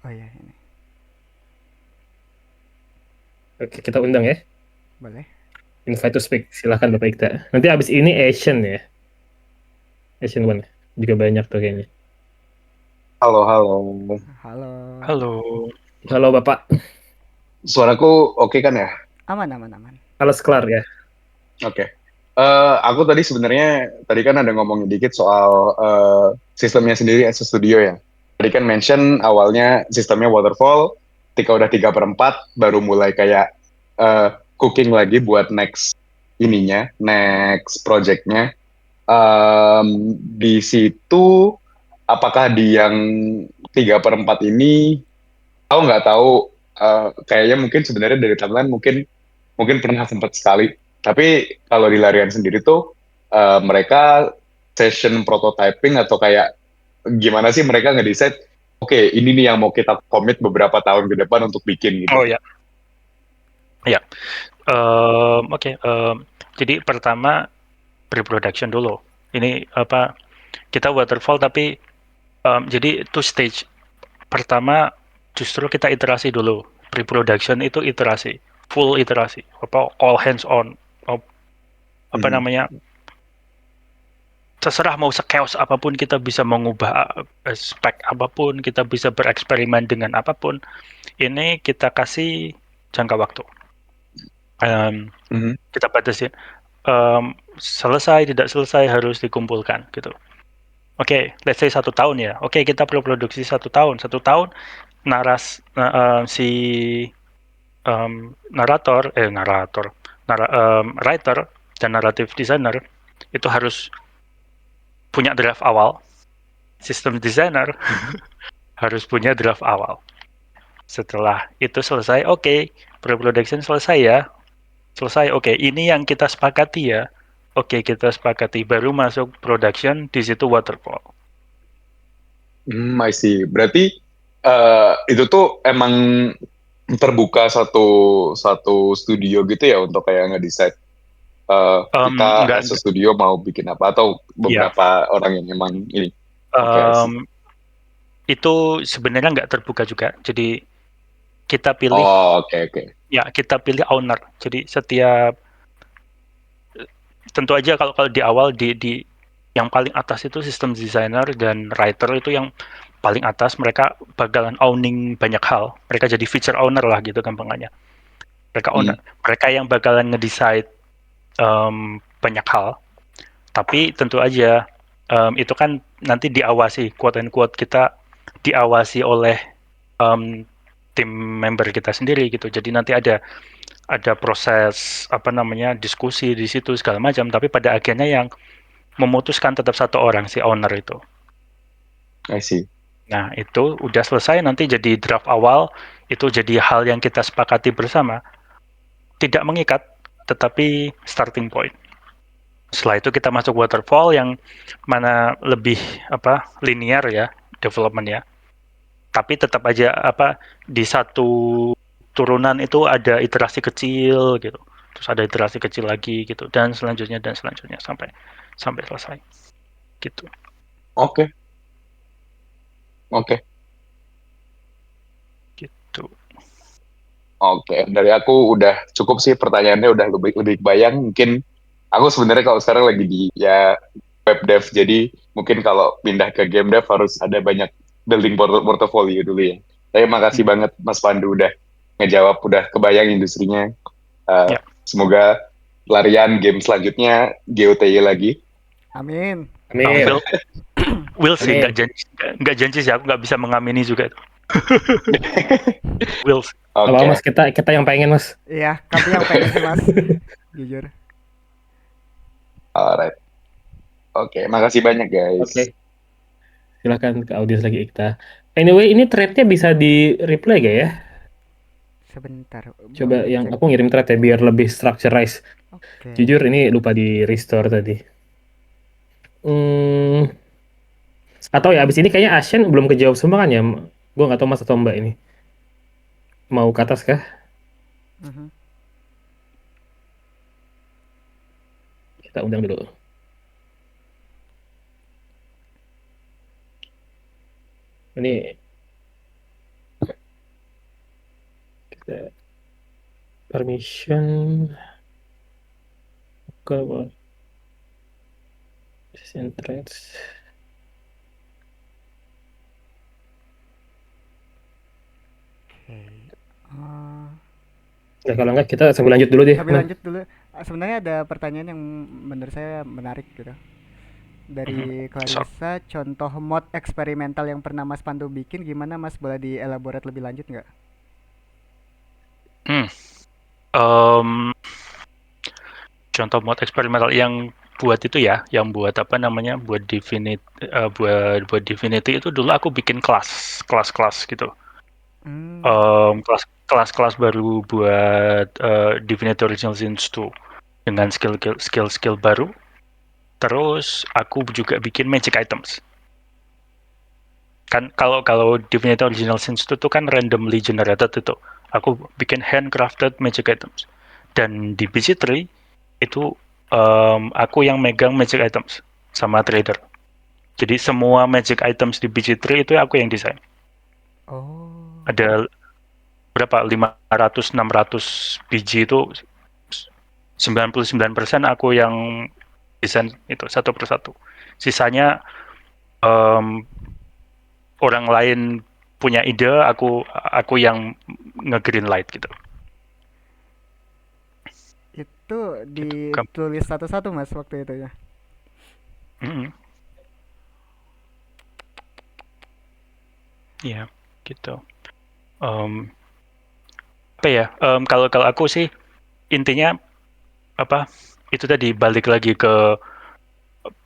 Oh ya, ini. oke, kita undang ya. Boleh. Invite to speak. Silahkan Bapak Ikta. Nanti abis ini Asian ya. Asian One. Juga banyak tuh kayaknya. Halo, halo. Halo. Halo. Halo Bapak. Suaraku oke kan ya? Aman aman aman. Halo Sklar ya. Oke. Aku tadi sebenarnya tadi kan ada ngomong dikit soal sistemnya sendiri as a studio ya. Tadi kan mention awalnya sistemnya waterfall, ketika udah 3/4 baru mulai kayak cooking lagi buat next next projectnya. Di situ apakah di yang 3/4 ini, aku nggak tahu, kayaknya mungkin sebenarnya dari timeline mungkin mungkin pernah sempat sekali. Tapi kalau di Larian sendiri tuh mereka session prototyping atau kayak gimana sih mereka nge-decide, oke, ini nih yang mau kita commit beberapa tahun ke depan untuk bikin gitu. Oh ya, ya. Oke. Jadi pertama pre-production dulu. Ini apa? Kita waterfall tapi jadi itu stage pertama justru kita iterasi dulu. Pre-production itu iterasi, full iterasi. Apa all hands on. Apa namanya? Terserah mau se-chaos apapun kita bisa mengubah spek apapun, kita bisa bereksperimen dengan apapun. Ini kita kasih jangka waktu. Kita batasin. Selesai tidak selesai harus dikumpulkan gitu. Oke, let's say 1 tahun ya. Oke, kita produksi 1 tahun. 1 tahun si writer dan narrative designer itu harus punya draft awal. Sistem designer harus punya draft awal. Setelah itu selesai, oke, pre-production selesai ya. Selesai, oke, ini yang kita sepakati ya. Oke, kita sepakati, baru masuk production, di situ waterfall. I see. Berarti itu tuh emang terbuka satu studio gitu ya untuk kayak nge-decide kita as a studio mau bikin apa, atau beberapa orang yang emang ini. Itu sebenarnya nggak terbuka juga. Jadi kita pilih. Oke. Ya, kita pilih owner. Jadi setiap tentu aja kalau di awal di yang paling atas itu system designer dan writer itu yang paling atas, mereka bakalan owning banyak hal. Mereka jadi feature owner lah gitu gampangnya. Mereka owner. Mereka yang bakalan nge-decide banyak hal. Tapi tentu aja itu kan nanti diawasi, quote and quote, kita diawasi oleh tim member kita sendiri gitu. Jadi nanti ada proses diskusi di situ segala macam, tapi pada akhirnya yang memutuskan tetap satu orang, si owner itu. I see. Nah, itu udah selesai, nanti jadi draft awal, itu jadi hal yang kita sepakati bersama. Tidak mengikat, tetapi starting point. Setelah itu kita masuk waterfall yang mana lebih linear ya development-nya. Tapi tetap aja di satu turunan itu ada iterasi kecil gitu. Terus ada iterasi kecil lagi gitu, dan selanjutnya sampai selesai. Gitu. Oke. Gitu. Oke, dari aku udah cukup sih, pertanyaannya udah lebih bayang. Mungkin aku sebenarnya kalau sekarang lagi di web dev, jadi mungkin kalau pindah ke game dev harus ada banyak building portfolio dulu ya. Tapi makasih banget Mas Pandu udah ngejawab, udah kebayang industrinya. Semoga Larian game selanjutnya GOTY lagi. Amin. Will sih, nggak janji sih, aku nggak bisa mengamini juga. Will. Apa Mas, kita yang pengen Mas. Iya, kami yang pengen sih Mas. Jujur. Alright. Oke, makasih banyak guys. Oke. Silakan ke audiens lagi kita. Anyway, ini thread-nya bisa di-reply gak ya? Sebentar. Coba yang aku ngirim thread ya biar lebih structurized. Okay. Jujur ini lupa di restore tadi. Atau ya abis ini kayaknya Ashen belum kejawab semua kan ya? Gue nggak tahu Mas atau Mbak ini. Mau ke atas kah? Kita undang dulu. Ini kita permission ke threads. Nah, kalau enggak kita sambil lanjut dulu deh. Lanjut dulu. Sebenarnya ada pertanyaan yang menurut saya menarik gitu. Dari Clarissa, contoh mod eksperimental yang pernah Mas Pandu bikin gimana Mas? Boleh dielaborate lebih lanjut nggak? Contoh mod eksperimental yang buat itu ya, yang buat buat Divinity, buat Divinity itu dulu aku bikin kelas gitu. kelas-kelas baru buat Divinity Original Sin 2 dengan skill baru. Terus aku juga bikin magic items. Kan kalau Divinity Original Sin 2 itu kan randomly generated itu. Aku bikin handcrafted magic items. Dan di BG3 itu aku yang megang magic items sama trader. Jadi semua magic items di BG3 itu aku yang desain. Oh. Ada berapa? 500-600 biji itu 99% aku yang desain itu satu persatu. Sisanya orang lain punya ide, aku yang nge-green light gitu. Itu Gitu. ditulis satu-satu Mas waktu itu ya. Iya, gitu. Apa ya? Kalau aku sih intinya apa? Itu tadi balik lagi ke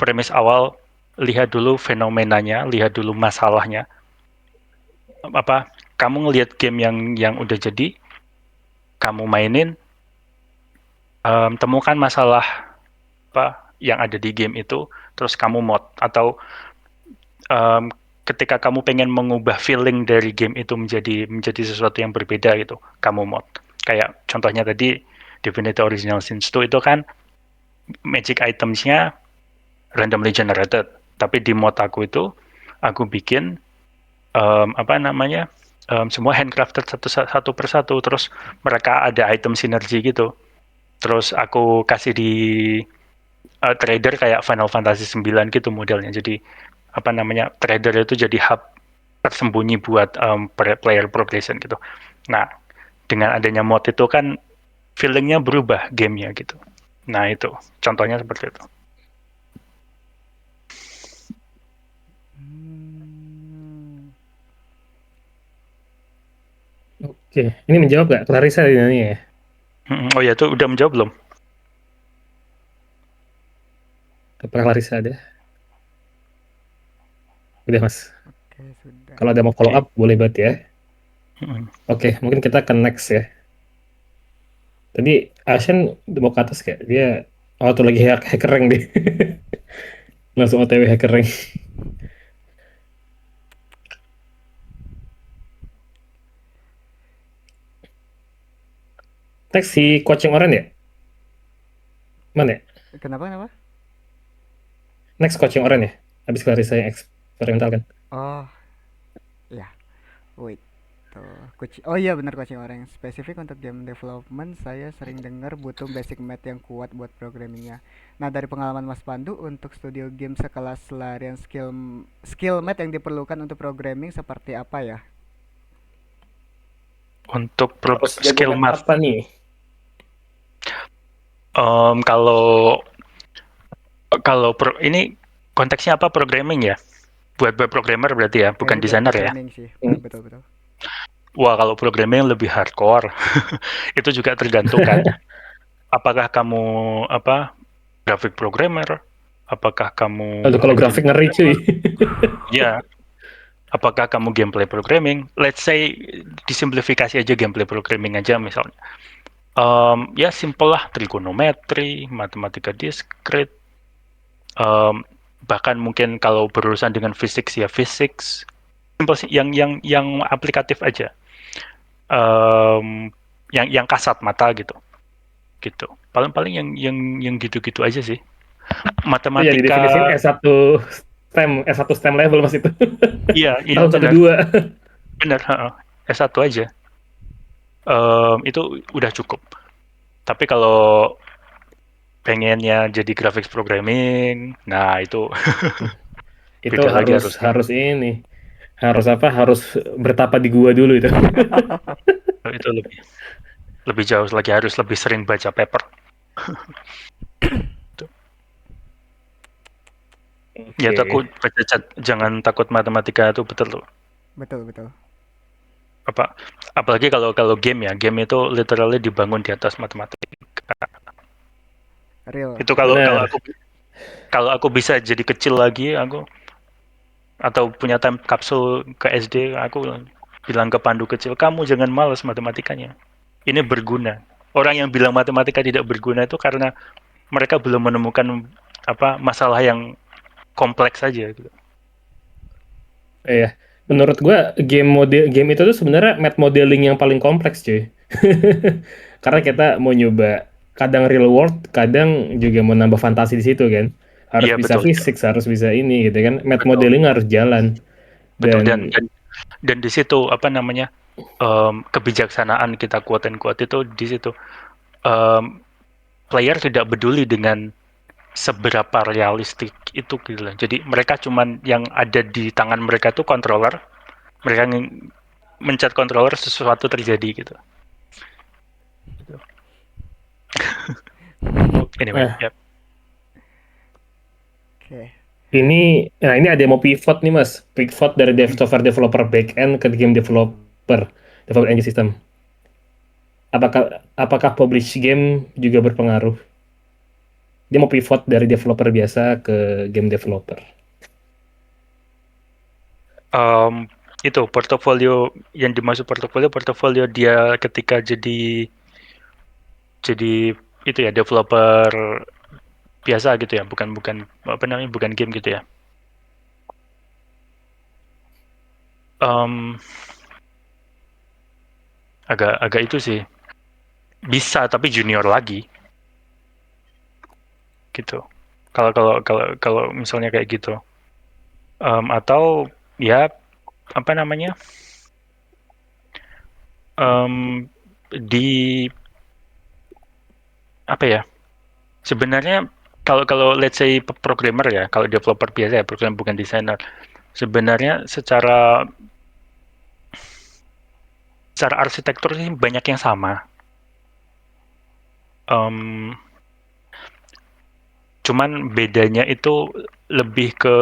premis awal, lihat dulu fenomenanya, lihat dulu masalahnya. Apa? Kamu ngelihat game yang udah jadi, kamu mainin, temukan masalah apa yang ada di game itu, terus kamu mod atau ketika kamu pengen mengubah feeling dari game itu menjadi sesuatu yang berbeda gitu, kamu mod. Kayak contohnya tadi Divinity Original Sin 2 itu kan magic items-nya randomly generated, tapi di mod aku itu aku bikin semua handcrafted satu persatu, terus mereka ada item sinergi gitu. Terus aku kasih di trader kayak Final Fantasy 9 gitu modelnya. Jadi trader itu jadi hub tersembunyi buat player progression gitu. Nah, dengan adanya mod itu kan feelingnya berubah gamenya gitu. Nah itu contohnya seperti itu. Oke, ini menjawab nggak Clarissa ini ya? Oh ya, itu udah menjawab belum? Apa Clarissa ada? Udah Mas. Oke, sudah. Kalau ada mau follow up boleh banget ya. Mm-mm. Oke, mungkin kita ke next ya. Tadi Ashen mau ke atas kayak dia tuh lagi hacker rank deh. Langsung OTW hacker rank. Next si coaching orang ya? Mana ya? Kenapa? Next coaching orang ya? Habis Clarissa yang eksperimental kan? Oh, ya. Wait. Oh iya benar coaching orang. Spesifik untuk game development, saya sering dengar butuh basic math yang kuat buat programmingnya. Nah dari pengalaman Mas Pandu, untuk studio game sekelas Larian, skill math yang diperlukan untuk programming seperti apa ya? Untuk Harus jago skill math math, apa nih? kalau ini konteksnya apa, programming ya? Buat programmer berarti ya, bukan Kayaknya buat desainer ya? programming sih. Betul. Wah, kalau programming lebih hardcore. Itu juga tergantung kan. Apakah kamu graphic programmer? Apakah kamu Aduh, kalau grafik ngeri cuy. ya? Apakah kamu gameplay programming? Let's say disimplifikasi aja gameplay programming aja misalnya. Ya simple lah, trigonometri, matematika diskrit. Bahkan mungkin kalau berurusan dengan fisik ya fisik. Simple sih, yang aplikatif aja. Yang kasat mata gitu. Paling yang gitu-gitu aja sih. Iya, di definisi Matematika. S1 STEM level Mas itu. Iya, Tahun benar. 1-2. Benar, S1 aja. Itu udah cukup. Tapi kalau pengennya jadi graphics programming, nah itu Itu beda lagi harus ini. Harus bertapa di gua dulu itu. itu lebih jauh lagi, harus lebih sering baca paper. Ya takut jangan takut matematika itu betul loh. Betul. Apalagi kalau game itu literally dibangun di atas matematika. Real. Itu kalau aku bisa jadi kecil lagi, aku atau punya time kapsul ke SD, aku bilang ke Pandu kecil, kamu jangan malas matematikanya. Ini berguna. Orang yang bilang matematika tidak berguna itu karena mereka belum menemukan masalah yang kompleks saja gitu. Iya. Menurut gua game itu tuh sebenarnya math modeling yang paling kompleks, cuy. Karena kita mau nyoba kadang real world, kadang juga mau nambah fantasi di situ kan. Harus Iya bisa betul, fisik, harus bisa ini gitu kan. Math betul, modeling harus jalan. betul. Dan Dan di situ kebijaksanaan kita quote and quote itu di situ. Player tidak peduli dengan seberapa realistik itu gitu loh. Jadi mereka cuman yang ada di tangan mereka tuh controller. Mereka mencet controller sesuatu terjadi gitu. Anyway, eh, yep. Oke. ini ada yang mau pivot nih mas. Pivot dari software developer backend ke game developer engine system. Apakah publish game juga berpengaruh? Dia mau pivot dari developer biasa ke game developer. Itu portofolio yang dimaksud portofolio dia ketika jadi itu ya developer biasa gitu ya, bukan bukan game gitu ya. Agak itu sih bisa, tapi junior lagi gitu. Kalau misalnya kayak gitu, atau ya di sebenarnya kalau let's say programmer ya, kalau developer biasa ya, programmer bukan desainer, sebenarnya secara arsitektur sih banyak yang sama. Cuman bedanya itu lebih ke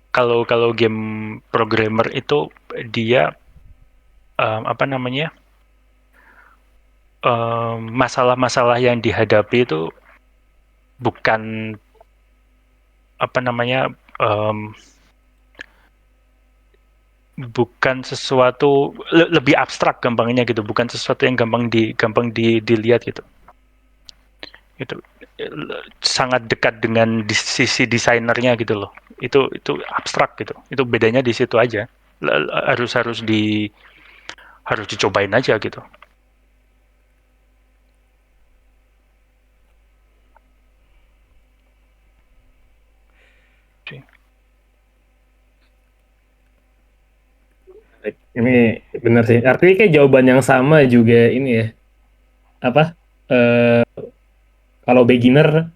kalau game programmer itu dia masalah-masalah yang dihadapi itu bukan bukan sesuatu lebih abstrak gampangnya gitu, bukan sesuatu yang gampang dilihat gitu. Itu sangat dekat dengan sisi desainernya gitu loh. Itu abstrak gitu. Itu bedanya di situ aja. Harus dicobain aja gitu. Ini benar sih. Artinya kayak jawaban yang sama juga ini ya. Apa? Kalau beginner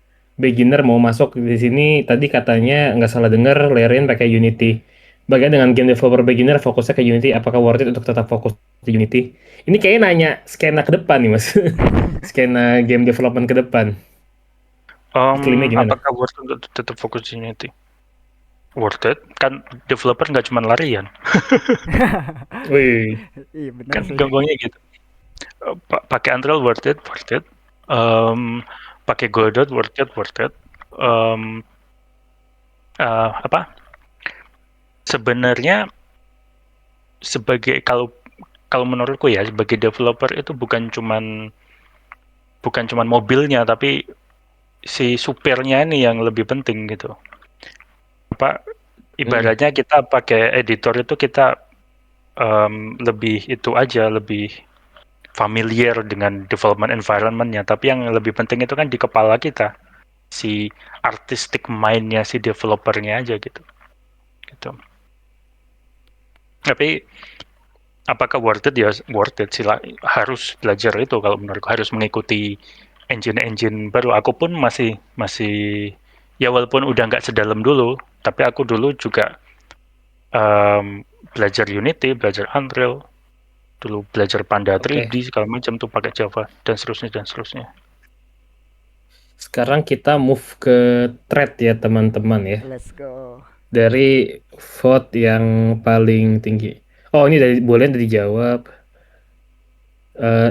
mau masuk di sini tadi katanya nggak salah dengar layerin pakai Unity. Bagaimana dengan game developer beginner fokusnya ke Unity? Apakah worth it untuk tetap fokus di Unity? Ini kayaknya nanya skena ke depan nih mas. Skena game development ke depan. Iklimnya gimana? Apakah worth it untuk tetap fokus di Unity? Worth it? Kan developer nggak cuma larian. Wih. Iya benar Kan sih. gampangnya gitu. Pakai Unreal worth it. Pakai Godot worth it. Sebenarnya sebagai kalau menurutku ya, sebagai developer itu bukan cuman mobilnya, tapi si supirnya ini yang lebih penting gitu. Ibaratnya kita pakai editor itu kita lebih itu aja, lebih familiar dengan development environment-nya, tapi yang lebih penting itu kan di kepala kita, si artistic mind-nya si developernya aja gitu. Tapi apakah worth it? Ya worth it, harus belajar itu. Kalau menurutku harus mengikuti engine baru. Aku pun masih ya walaupun udah nggak sedalam dulu, tapi aku dulu juga belajar Unity, belajar Unreal, dulu belajar Panda 3D segala macam tuh pakai Java dan seterusnya. Sekarang kita move ke thread ya teman-teman ya. Let's go. Dari vote yang paling tinggi. Oh ini boleh dijawab.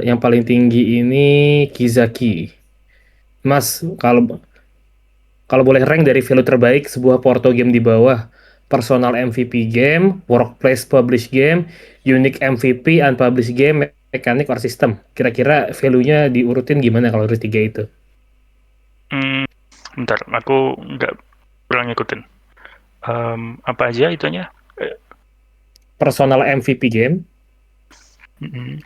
Yang paling tinggi ini Kizaki. Mas, kalau boleh rank dari value terbaik sebuah porto game di bawah, personal MVP game, workplace published game, unique MVP, unpublished game, mechanic or system. Kira-kira value-nya diurutin gimana kalau dari tiga itu? Bentar, aku nggak pernah ngikutin. Apa aja itunya? Personal MVP game, Mm-mm.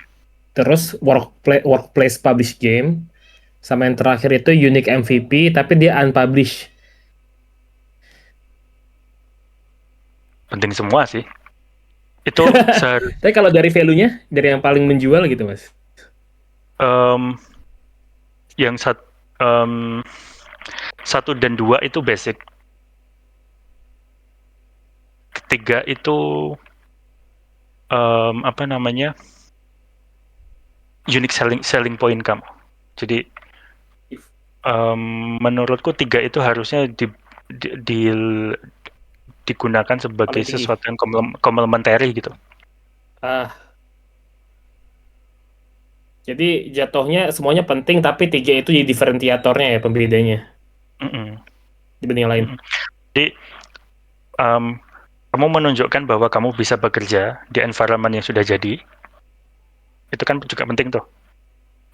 terus workplace published game, sama yang terakhir itu unique MVP tapi dia unpublished. Penting semua sih. Itu Tapi kalau dari value-nya, dari yang paling menjual gitu, Mas. em, yang satu dan dua itu basic. Ketiga itu apa namanya, unique selling point kamu. Jadi menurutku tiga itu harusnya digunakan sebagai Paling tinggi. sesuatu yang komplementari gitu. Jadi jatuhnya semuanya penting tapi tiga itu jadi diferensiatornya ya, pembedanya Mm-mm. dibanding yang lain. Jadi kamu menunjukkan bahwa kamu bisa bekerja di environment yang sudah jadi, itu kan juga penting tuh.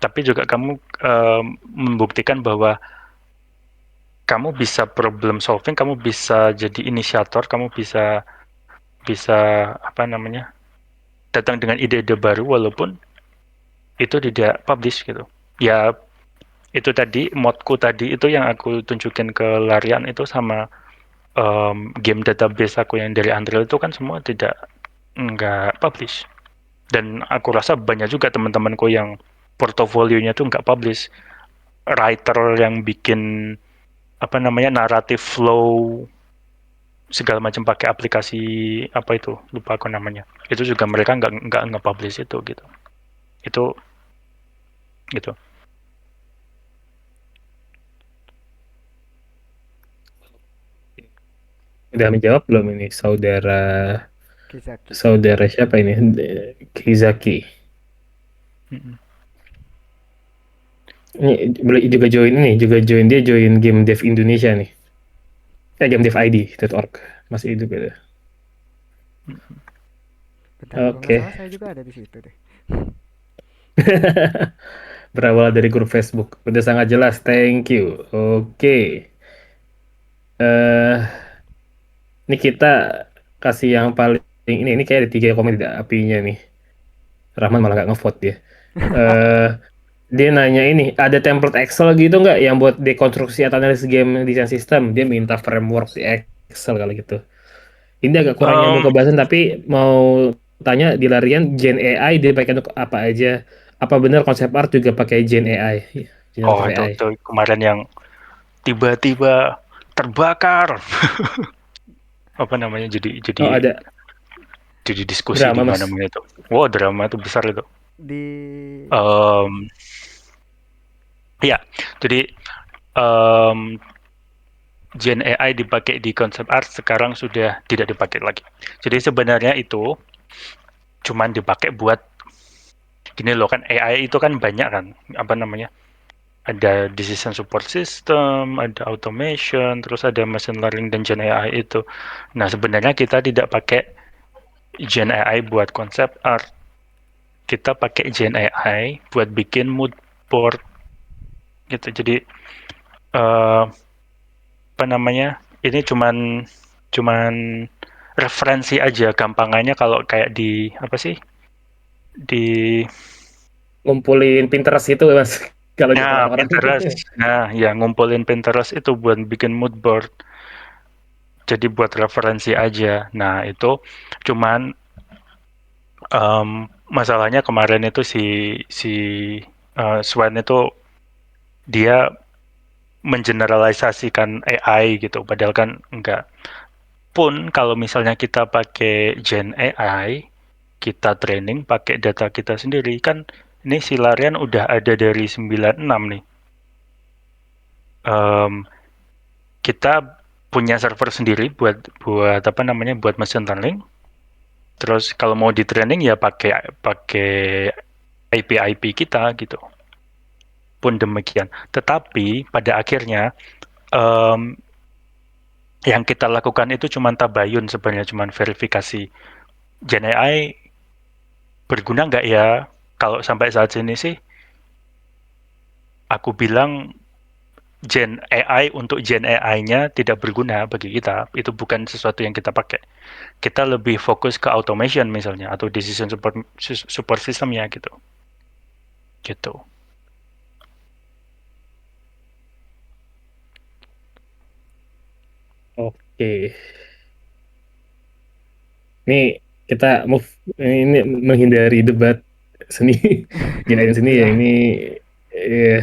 Tapi juga kamu membuktikan bahwa kamu bisa problem solving, kamu bisa jadi inisiator, kamu bisa apa namanya, datang dengan ide-ide baru walaupun itu tidak publish gitu. Ya itu tadi modku tadi itu yang aku tunjukin ke Larian itu sama game database aku yang dari Unreal itu kan semua nggak publish. Dan aku rasa banyak juga teman-temanku yang portofolionya tuh nggak publish. Writer yang bikin apa namanya naratif flow segala macam pakai aplikasi apa itu lupa aku namanya. Itu juga mereka nggak nge-publish itu gitu. Itu gitu. Udah menjawab belum ini saudara Kizaki. siapa ini? Kizaki. Ini boleh juga join dia join Game Dev Indonesia nih. Game Dev ID.org. Masih hidup ya. Bentar, kalau nggak Oke. salah saya juga ada di situ deh. Berawal dari grup Facebook. Udah sangat jelas. Thank you. Oke. Ini kita kasih yang paling ini kayak ada 3 komen tidak apinya nih. Rahman malah nggak ngevote dia. Dia nanya ini, ada template Excel gitu nggak yang buat dekonstruksi atau analisis game design system? Dia minta framework di Excel kali gitu. Ini agak kurang nyambung ke bahasan, tapi mau tanya di Larian Gen AI dia pakai untuk apa aja? Apa benar konsep art juga pakai Gen AI? Generative AI. itu kemarin yang tiba-tiba terbakar. Apa namanya Ada jadi diskusi drama, di Mas. mana-mana itu. Wow, drama itu besar itu. Di Ya, jadi Gen AI dipakai di konsep art sekarang sudah tidak dipakai lagi. Jadi sebenarnya itu cuman dipakai buat gini loh kan, AI itu kan banyak kan, apa namanya, ada decision support system, ada automation, terus ada machine learning dan Gen AI itu. Nah sebenarnya kita tidak pakai Gen AI buat konsep art, kita pakai Gen AI buat bikin mood board gitu. Jadi apa namanya, ini cuman referensi aja, gampangannya kalau kayak di apa sih, di Ngumpulin Pinterest itu, Mas. Kalau gitu orang-orang. Pinterest. Nah ya, ngumpulin Pinterest itu buat bikin mood board, jadi buat referensi aja. Nah itu cuman masalahnya kemarin itu si Swan itu dia mengeneralisasikan AI gitu, padahal kan enggak. Pun kalau misalnya kita pakai Gen AI, kita training pakai data kita sendiri, kan ini si Larian udah ada dari 96 nih. Kita punya server sendiri buat apa namanya, buat machine learning. Terus kalau mau di training ya pakai IP kita gitu. Pun demikian. Tetapi pada akhirnya Yang kita lakukan itu cuma tabayun sebenarnya, cuma verifikasi Gen AI berguna nggak ya? Kalau sampai saat ini sih, aku bilang Gen AI untuk Gen AI-nya tidak berguna bagi kita. Itu bukan sesuatu yang kita pakai. Kita lebih fokus ke automation misalnya, atau decision support system-nya gitu. Gitu. Oke. Ini kita move, ini menghindari debat seni Gen seni ya, Iya. ini ya,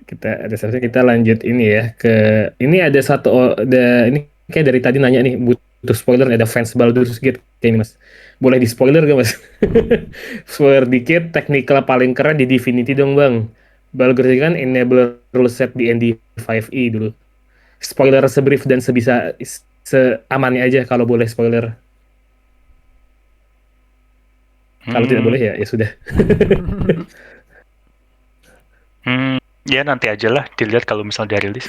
kita seharusnya kita lanjut ini ya ke ini ada ini kayak dari tadi nanya nih butuh spoiler, ada fans Baldur's Gate kayak ini mas, boleh di spoiler gak mas? Spoiler dikit, technical paling keren di Divinity dong bang. Baldur's Gate kan enable rule set di ND5E dulu. Spoiler sebrief dan seamannya aja kalau boleh spoiler. Kalau tidak boleh ya sudah. Ya nanti aja lah dilihat kalau misalnya dia rilis.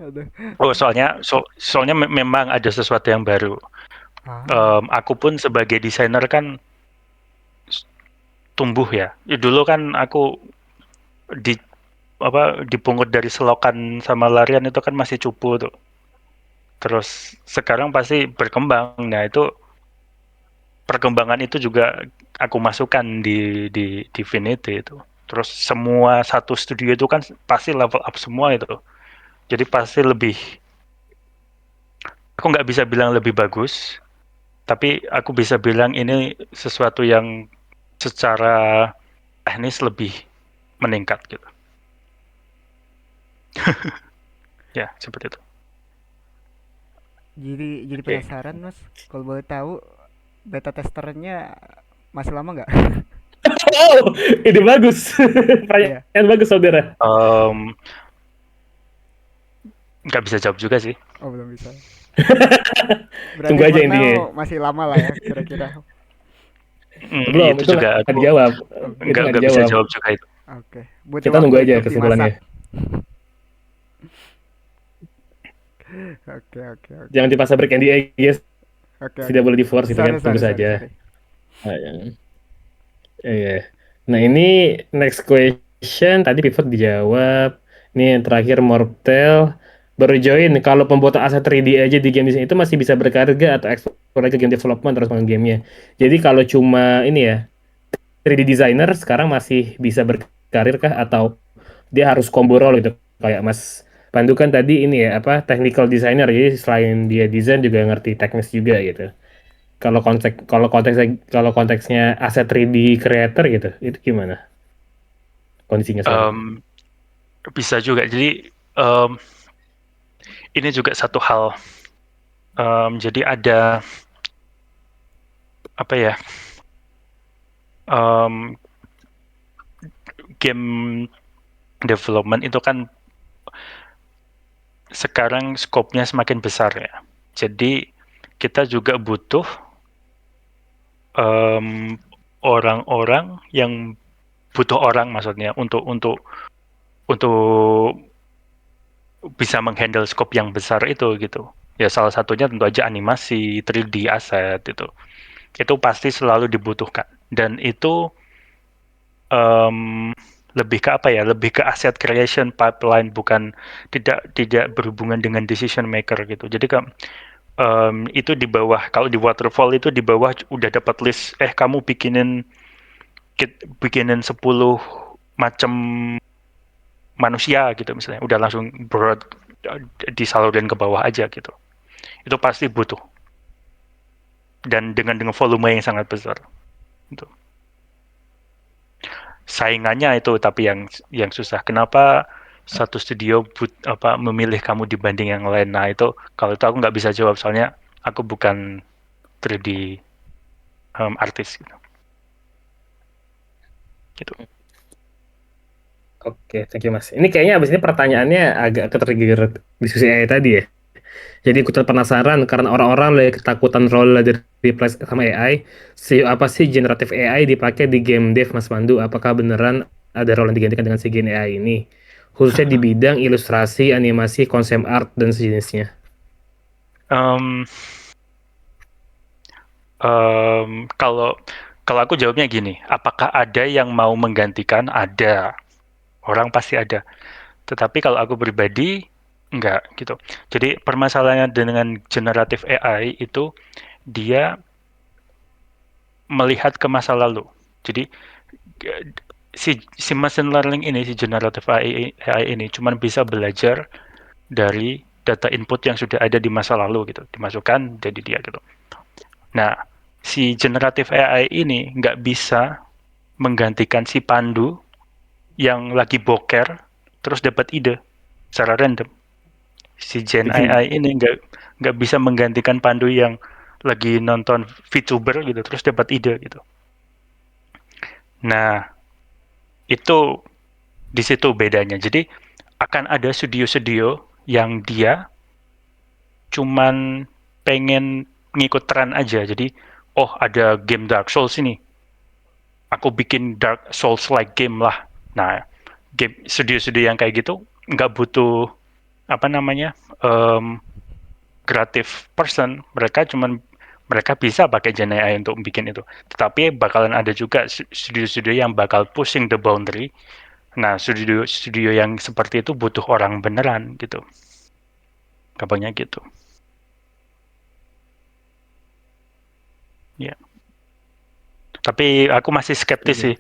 Aduh. Oh, soalnya memang ada sesuatu yang baru. Aku pun sebagai desainer kan tumbuh ya. Dulu kan aku dipungut dari selokan sama larian itu kan masih cupu tuh. Terus sekarang pasti berkembang. Nah, itu perkembangan itu juga aku masukkan di Divinity itu. Terus semua satu studio itu kan pasti level up semua itu. Jadi pasti aku nggak bisa bilang lebih bagus, tapi aku bisa bilang ini sesuatu yang secara teknis lebih meningkat gitu. Ya, seperti itu. Jadi Oke. penasaran mas, kalau boleh tahu beta testernya masih lama nggak? Oh, ide bagus. Iya. Pertanyaan bagus saudara. Nggak bisa jawab juga sih. Oh belum bisa. Berarti Tunggu aja for intinya. now masih lama lah ya kira-kira. Belum, Itu itu juga nggak aku dijawab. Itu nggak nggak bisa dijawab. jawab juga itu. Oke. Butuh Kita waktu nunggu aja untuk kesimpulannya. dimasak. Oke. Jangan dipaksa break NDA, guys. Oke. Tidak boleh di force gitu kan. Tunggu saja. Sorry. Iya. Nah ini next question tadi pivot dijawab. Ini yang terakhir Mortel baru join. Kalau pembuatan aset 3D aja di game design itu masih bisa berharga atau ekspor lagi ke game development terus main gamenya. Jadi kalau cuma ini ya 3D designer sekarang masih bisa berkarir kah atau dia harus combo role gitu kayak Mas Pandu kan tadi ini ya apa technical designer, jadi selain dia desain juga ngerti teknis juga gitu. Kalau konteksnya aset 3D creator gitu, itu gimana kondisinya sekarang? Bisa juga. Jadi ini juga satu hal. Jadi ada apa ya? Game development itu kan sekarang skopnya semakin besar ya. Jadi kita juga butuh orang-orang yang maksudnya untuk bisa menghandle skop yang besar itu gitu. Ya salah satunya tentu aja animasi, 3D aset itu. Itu pasti selalu dibutuhkan. Dan itu lebih ke apa ya? Lebih ke asset creation pipeline, bukan tidak berhubungan dengan decision maker gitu. Jadi itu di bawah, kalau di waterfall itu di bawah udah dapat list, kamu bikinin 10 macam manusia gitu misalnya, udah langsung disalurin ke bawah aja gitu. Itu pasti butuh. Dan dengan volume yang sangat besar. Gitu. Saingannya itu tapi yang susah. Kenapa satu studio memilih kamu dibanding yang lain? Nah itu kalau itu aku nggak bisa jawab soalnya aku bukan 3D artis gitu. Gitu. Oke, thank you Mas. Ini kayaknya abis ini pertanyaannya agak ke-trigger diskusi AI tadi ya. Jadi ikutan penasaran karena orang-orang lagi ketakutan role dari replace sama AI. Apa sih generatif AI dipakai di game dev Mas Pandu? Apakah beneran ada role yang digantikan dengan si Gen AI ini, khususnya di bidang ilustrasi, animasi, konsep art dan sejenisnya. Em, kalau kalau aku jawabnya gini, apakah ada yang mau menggantikan? Ada, orang pasti ada. Tetapi kalau aku pribadi, enggak gitu. Jadi permasalahannya dengan generative AI itu dia melihat ke masa lalu. Jadi si machine learning ini, si generative AI ini cuman bisa belajar dari data input yang sudah ada di masa lalu gitu, dimasukkan jadi dia gitu. Nah, si generative AI ini nggak bisa menggantikan si Pandu yang lagi boker terus dapat ide secara random. Si Gen Setuju. AI ini nggak bisa menggantikan Pandu yang lagi nonton VTuber gitu terus dapat ide gitu. Nah, itu di situ bedanya. Jadi akan ada studio-studio yang dia cuman pengen ngikut tren aja. Jadi, oh ada game Dark Souls ini, aku bikin Dark Souls-like game lah. Nah, game studio-studio yang kayak gitu nggak butuh apa namanya creative person. Mereka bisa pakai Gen AI untuk bikin itu. Tetapi bakalan ada juga studio-studio yang bakal pushing the boundary. Nah, studio-studio yang seperti itu butuh orang beneran gitu. Gampangnya gitu. Ya. Tapi aku masih skeptis Setuju. sih.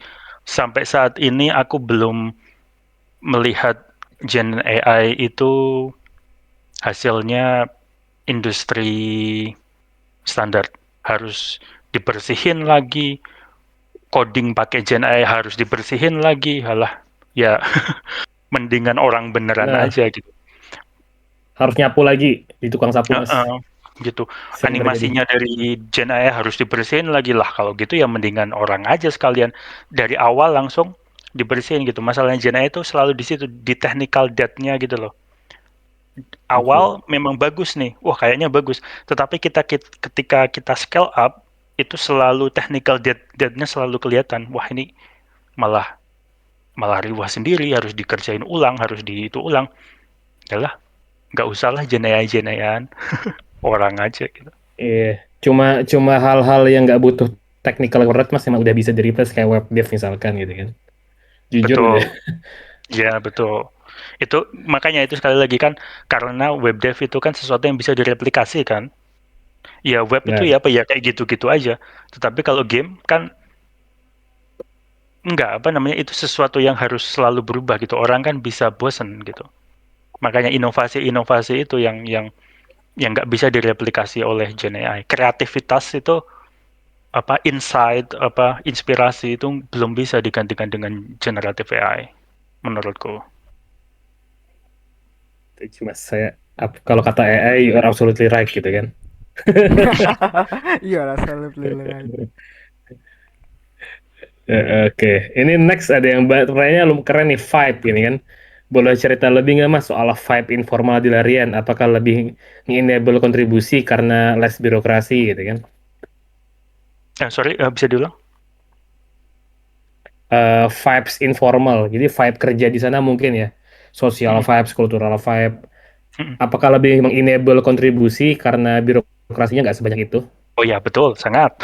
Sampai saat ini aku belum melihat Gen AI itu hasilnya industri standar. Harus dibersihin lagi, coding pakai Gen AI harus dibersihin lagi. Halah, ya mendingan orang beneran Nah, aja gitu. harus nyapu lagi di tukang sapu, Mas. Heeh, gitu. Sering terjadi. Animasinya dari Gen AI harus dibersihin lagi lah. Kalau gitu ya mendingan orang aja sekalian dari awal langsung dibersihin gitu. Masalahnya Gen AI itu selalu di situ di technical debt-nya gitu loh. Setuju. Awal memang bagus nih, wah kayaknya bagus. Tetapi ketika kita scale up itu selalu technical debt-nya selalu kelihatan. Wah ini malah malah riwah sendiri, harus dikerjain ulang, harus di itu ulang. Yalah, nggak usah lah Gen AI-an, orang aja gitu. Iya, cuma cuma hal-hal yang nggak butuh technical berat mas emang udah bisa di replace kayak web dev misalkan gitu kan. Jujur udah. Betul. Ya, betul. Itu makanya itu sekali lagi kan karena web dev itu kan sesuatu yang bisa direplikasi kan. Ya web itu Benar. ya apa ya kayak gitu-gitu aja. Tetapi kalau game kan enggak apa namanya itu sesuatu yang harus selalu berubah gitu. Orang kan bisa bosen gitu. Makanya inovasi-inovasi itu yang nggak bisa direplikasi oleh Gen AI. Kreativitas itu apa insight apa inspirasi itu belum bisa digantikan dengan generative AI menurutku. Cuma kalau kata AI you are absolutely right gitu kan. Iya, absolutely right. Oke, ini next ada yang pertanyaannya keren nih vibe ini kan. Boleh cerita lebih nggak mas soal vibe informal di larian? Apakah lebih enable kontribusi karena less birokrasi gitu kan? Sorry, bisa diulang? Vibes informal. Jadi vibe kerja di sana mungkin ya, social Mhm, vibes, cultural vibe. mhm. Apakah lebih mengenable kontribusi karena birokrasinya nggak sebanyak itu? Oh ya, betul, sangat.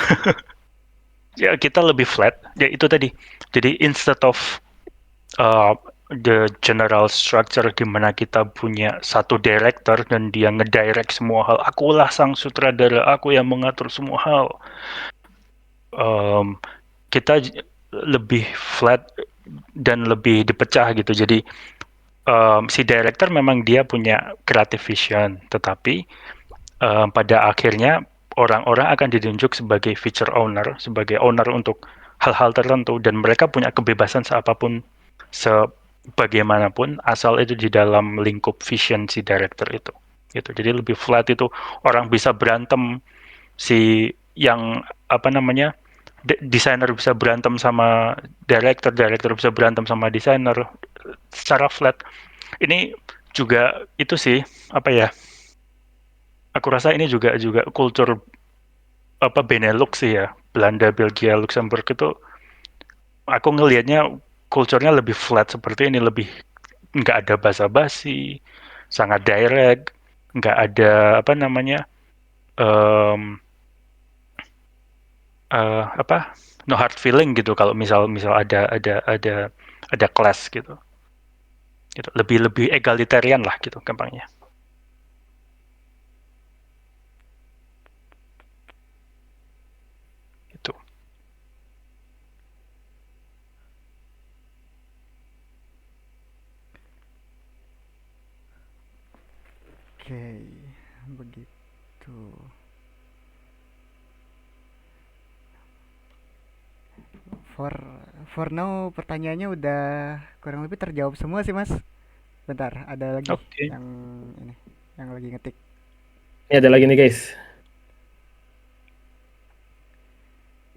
Ya, kita lebih flat. Ya, itu tadi. Jadi, instead of the general structure di mana kita punya satu director dan dia ngedirect semua hal. Akulah sang sutradara, aku yang mengatur semua hal. Em, kita lebih flat dan lebih dipecah gitu. Jadi, si director memang dia punya creative vision, tetapi pada akhirnya orang-orang akan ditunjuk sebagai feature owner, sebagai owner untuk hal-hal tertentu dan mereka punya kebebasan seapapun, sebagaimanapun asal itu di dalam lingkup vision si director itu. Gitu. Jadi lebih flat itu orang bisa berantem si yang apa namanya desainer bisa berantem sama director, director bisa berantem sama desainer secara flat. Ini juga itu sih apa ya? Aku rasa ini juga juga kultur Benelux sih ya, Belanda, Belgia, Luxembourg itu aku ngelihatnya kulturnya lebih flat seperti ini, lebih nggak ada basa-basi, sangat direct, nggak ada apa namanya, em, apa, no hard feeling gitu kalau misal ada clash gitu. Gitu. Lebih egalitarian lah gitu gampangnya. Gitu. Oke, begitu. For for now pertanyaannya udah kurang lebih terjawab semua sih Mas. Bentar, ada lagi Oke. yang ini, yang lagi ngetik. Ini ada lagi nih guys.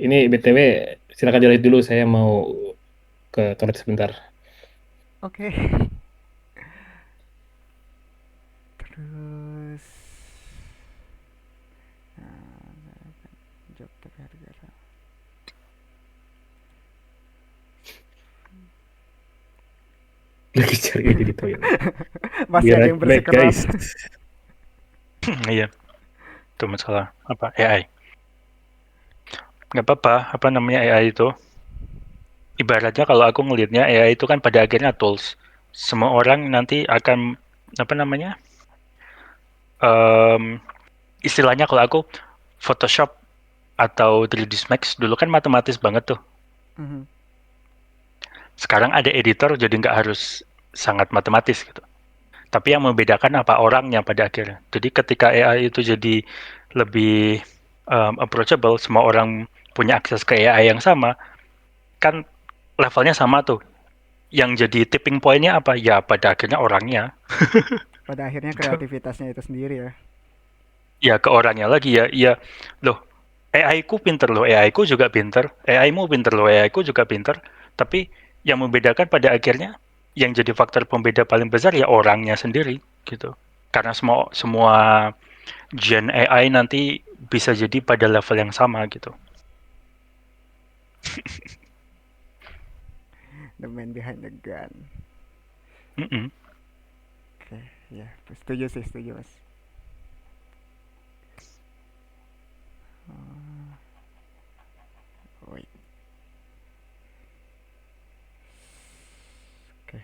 Ini BTW silakan jalan dulu, saya mau ke toilet sebentar. Oke. Terus job tapi harga. Lagi cari ide di toilet. Masih ada yang Baik bersikeras. guys. Iya. Itu masalah apa AI. Nggak apa-apa, apa namanya AI itu. Ibaratnya kalau aku ngelihatnya AI itu kan pada akhirnya tools. Semua orang nanti akan apa namanya? Istilahnya kalau aku Photoshop atau 3ds Max dulu kan matematis banget tuh. Mhm. Sekarang ada editor jadi nggak harus sangat matematis gitu. Tapi yang membedakan apa orangnya pada akhirnya. Jadi ketika AI itu jadi lebih approachable, semua orang punya akses ke AI yang sama, kan levelnya sama tuh. Yang jadi tipping point-nya apa? Ya pada akhirnya orangnya. Pada akhirnya Gitu. kreativitasnya itu sendiri ya. Ya ke orangnya lagi ya. Ya loh, AI ku pinter loh, AI ku juga pinter, AI mu pinter loh, AI ku juga pinter. Tapi yang membedakan pada akhirnya, yang jadi faktor pembeda paling besar ya orangnya sendiri gitu. Karena semua semua gen AI nanti bisa jadi pada level yang sama gitu. The man behind the gun. Mm-mm. Oke, ya, setuju sih, setuju Mas. Wait. Oke.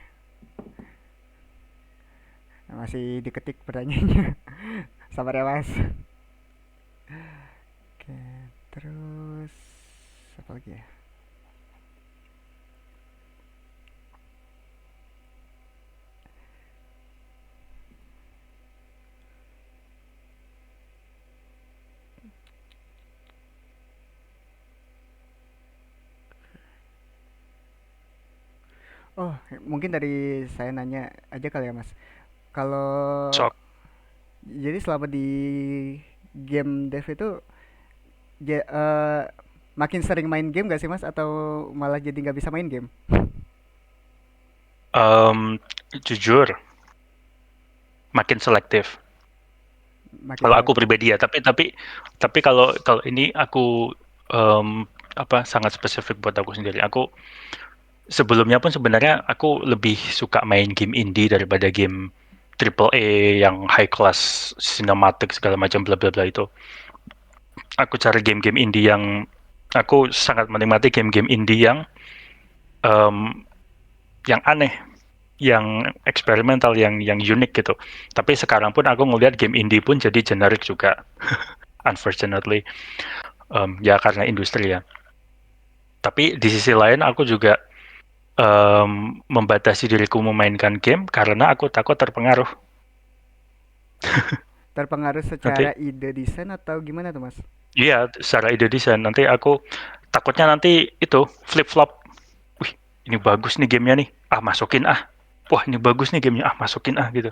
Nah, masih diketik pertanyaannya. Sabar ya Mas. Oke, terus apa lagi ya? Oh, mungkin dari saya nanya aja kali ya Mas. Kalau So, jadi selama di game dev itu ja- eh, makin sering main game gak sih Mas atau malah jadi nggak bisa main game? um, jujur, makin selektif. Makin Kalau aku selektif. pribadi ya, tapi kalau ini aku apa sangat spesifik buat aku sendiri. Aku sebelumnya pun sebenarnya aku lebih suka main game indie daripada game triple A yang high class cinematic segala macam bla bla bla itu. Aku cari game-game indie yang aku sangat menikmati game-game indie em, yang aneh, yang eksperimental, yang unik gitu. Tapi sekarang pun aku ngelihat game indie pun jadi generik juga, unfortunately. Ya karena industri ya. Tapi di sisi lain aku juga membatasi diriku memainkan game karena aku takut terpengaruh. Terpengaruh secara Nanti, ide desain atau gimana tuh Mas? iya secara ide desain. Nanti aku takutnya nanti itu flip flop. Wih, ini bagus nih gamenya nih. Ah masukin ah. Wah ini bagus nih gamenya. Ah masukin ah gitu.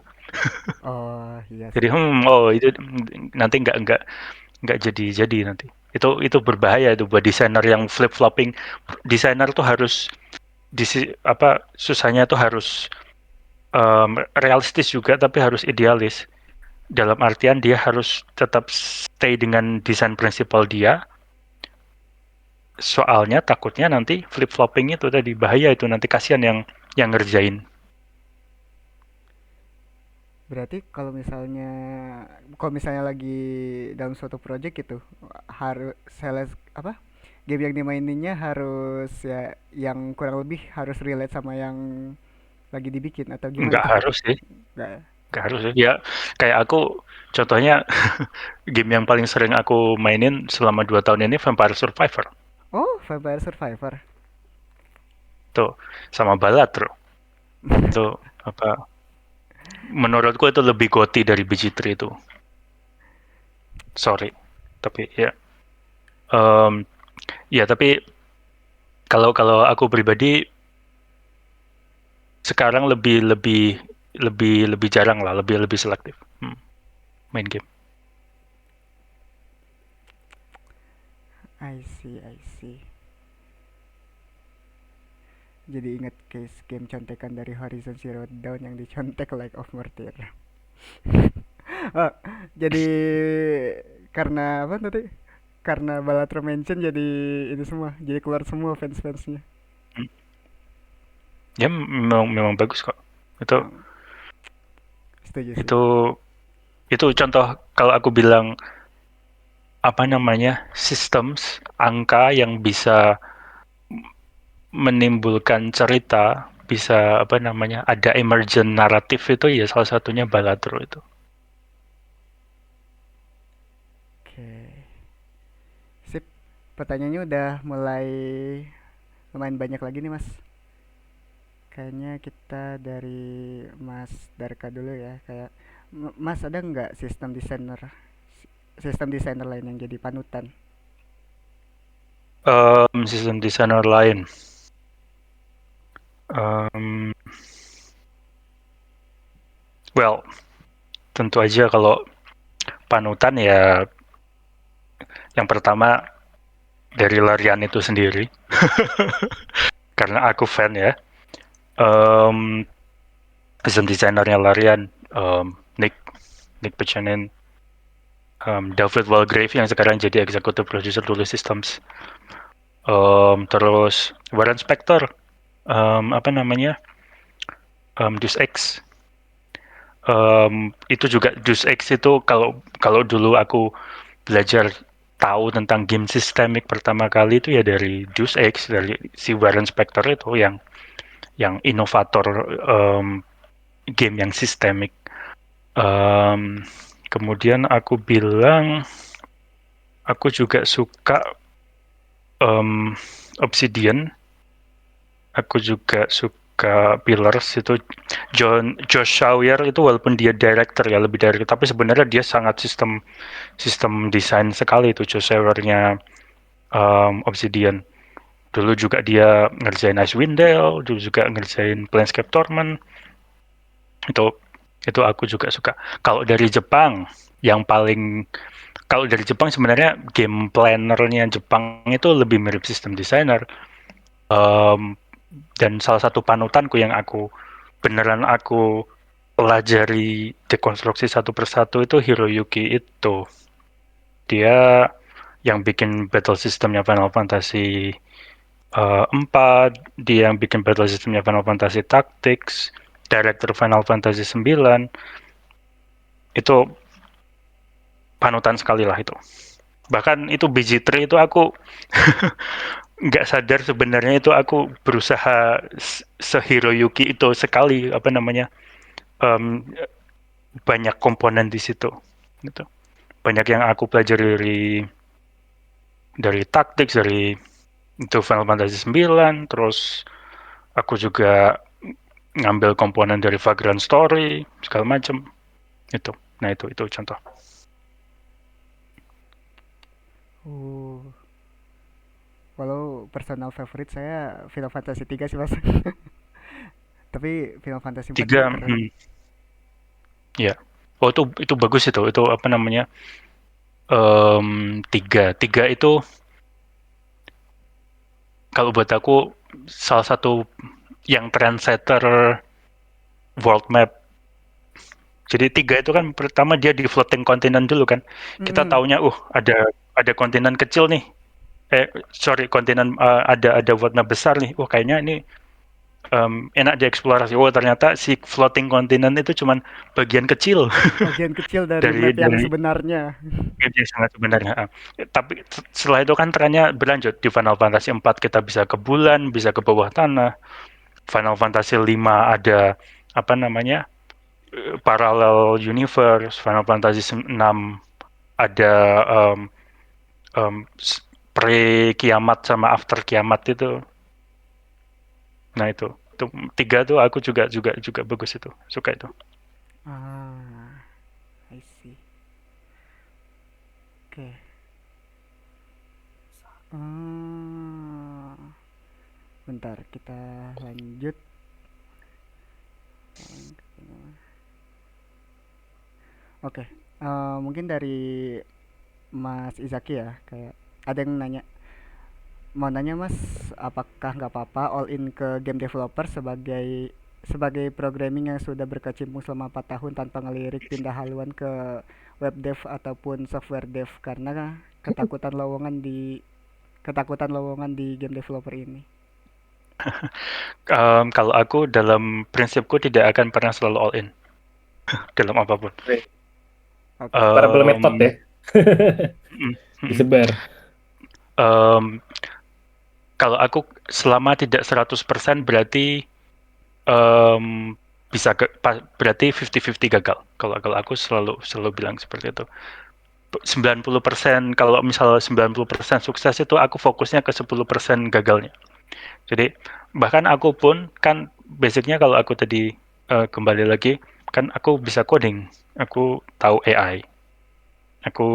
Oh iya Jadi sih. oh itu nanti nggak jadi nanti. Itu berbahaya itu buat desainer yang flip flopping. Desainer tuh harus apa susahnya tuh harus realistis juga tapi harus idealis. Dalam artian dia harus tetap stay dengan desain prinsipal dia, soalnya takutnya nanti flip-flopping itu tadi bahaya itu, nanti kasihan yang ngerjain. Berarti kalau misalnya lagi dalam suatu project gitu, harus apa? Game yang dimaininnya harus ya yang kurang lebih harus relate sama yang lagi dibikin atau gimana Nggak tuh? harus sih, Nggak ya? nggak harus sih. Ya kayak aku, contohnya game yang paling sering aku mainin selama 2 tahun ini Vampire Survivor. Oh, Vampire Survivor. Tuh, sama Balatro. Itu apa? Menurutku itu lebih goti dari BG3 itu. Sorry, tapi ya, em, ya tapi kalau aku pribadi sekarang lebih jarang lah, lebih selektif main game. I see, I see. Jadi inget case game contekan dari Horizon Zero Dawn yang dicontek Like of Martyr. Oh, jadi karena apa tadi? Karena Balatro mention jadi ini semua, jadi keluar semua fans-fansnya. Hmm. Ya memang bagus kok. Itu Oh, setuju sih. itu itu contoh kalau aku bilang apa namanya systems angka yang bisa menimbulkan cerita, bisa apa namanya ada emergent naratif itu ya salah satunya Balatro itu. Oke. Sip. Pertanyaannya udah mulai lumayan banyak lagi nih, Mas. Kayaknya kita dari Mas Darka dulu ya. Kayak Mas ada nggak sistem desainer lain yang jadi panutan? Sistem desainer lain. Well, tentu aja kalau panutan ya yang pertama dari Larian itu sendiri. Karena aku fan ya. Sistem desainernya Larian, Nick Pechanin, David Walgrave yang sekarang jadi executive producer Lulu Systems. Terus Warren Spector, apa namanya, Deus Ex. Itu juga Deus Ex itu kalau dulu aku belajar tahu tentang game sistemik pertama kali itu ya dari Deus Ex, dari si Warren Spector itu yang inovator game yang sistemik. Kemudian aku bilang aku juga suka Obsidian. Aku juga suka Pillars itu Josh Sawyer itu walaupun dia director ya lebih dari tapi sebenarnya dia sangat sistem desain sekali itu Josh Sawyernya Obsidian. Dulu juga dia ngerjain Icewind Dale, dulu juga ngerjain Planescape Torment. Itu aku juga suka. Kalau dari Jepang sebenarnya game plannernya Jepang itu lebih mirip sistem designer. Dan salah satu panutanku yang beneran aku pelajari dekonstruksi satu persatu itu Hiroyuki Ito. Dia yang bikin battle systemnya Final Fantasy 4, dia yang bikin battle systemnya Final Fantasy Tactics, director Final Fantasy 9. Itu panutan sekali lah itu. Bahkan itu BG3 itu aku nggak sadar sebenarnya itu aku berusaha se-Hiroyuki itu sekali apa namanya banyak komponen di situ gitu. Banyak yang aku pelajari dari Tactics, dari itu Final Fantasy 9, terus aku juga ngambil komponen dari Vagrant Story segala macam itu. Nah itu contoh. Walau personal favorite saya Final Fantasy 3 sih, Mas. Tapi Final Fantasy 4 juga 3, keren. ya. Oh itu bagus itu apa namanya 3 itu kalau buat aku salah satu yang trendsetter world map. Jadi 3 itu kan pertama dia di floating continent dulu kan. Kita taunya ada kontinen kecil nih. kontinen ada warna besar nih. Oh kayaknya ini enak dieksplorasi. Oh ternyata si floating continent itu cuman bagian kecil Bagian kecil dari dari map yang sebenarnya. game yang sangat sebenarnya. Tapi setelah itu kan trennya berlanjut. Di Final Fantasy 4 kita bisa ke bulan, bisa ke bawah tanah. Final Fantasy 5 ada apa namanya parallel universe. Final Fantasy 6 ada pre kiamat sama after kiamat itu. Nah itu 3 tuh aku juga bagus itu, suka itu. I see. Oke. Bentar, kita lanjut. Oke, mungkin dari Mas Izaki ya, kayak ada yang mau nanya Mas, apakah nggak apa-apa all in ke game developer sebagai programming yang sudah berkecimpung selama 4 tahun tanpa ngelirik pindah haluan ke web dev ataupun software dev karena ketakutan lowongan di game developer ini. Kalau aku dalam prinsipku tidak akan pernah selalu all in dalam apapun. Variable method ya. Disebar. Kalau aku selama tidak 100% berarti berarti 50-50 gagal. Kalau aku selalu bilang seperti itu. 90% kalau misalnya 90% sukses itu aku fokusnya ke 10% gagalnya. Jadi bahkan aku pun kan basicnya kalau aku tadi kembali lagi kan aku bisa coding, aku tahu AI. Aku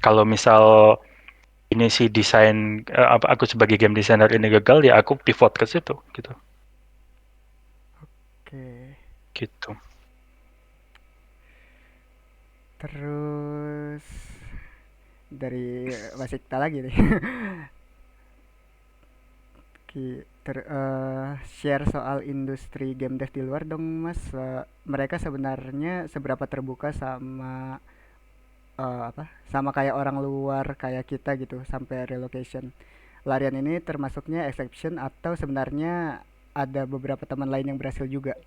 kalau misal ini si desain aku sebagai game designer ini gagal ya aku pivot ke situ gitu. Oke. Gitu. Terus dari Mas Ikta lagi nih. Share soal industri game dev di luar dong Mas. Mereka sebenarnya seberapa terbuka sama sama kayak orang luar kayak kita gitu sampai relocation. Larian ini termasuknya exception atau sebenarnya ada beberapa teman lain yang berhasil juga?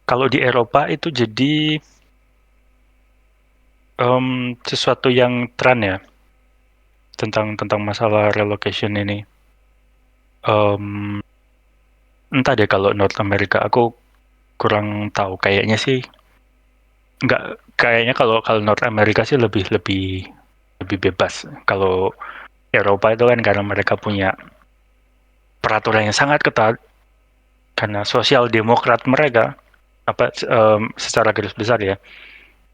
Kalau di Eropa itu jadi sesuatu yang tren ya tentang masalah relocation ini. Entah deh kalau North America aku kurang tahu, kayaknya sih nggak, kayaknya kalau North America sih lebih bebas. Kalau Eropa itu kan karena mereka punya peraturan yang sangat ketat karena sosial demokrat mereka secara garis besar ya.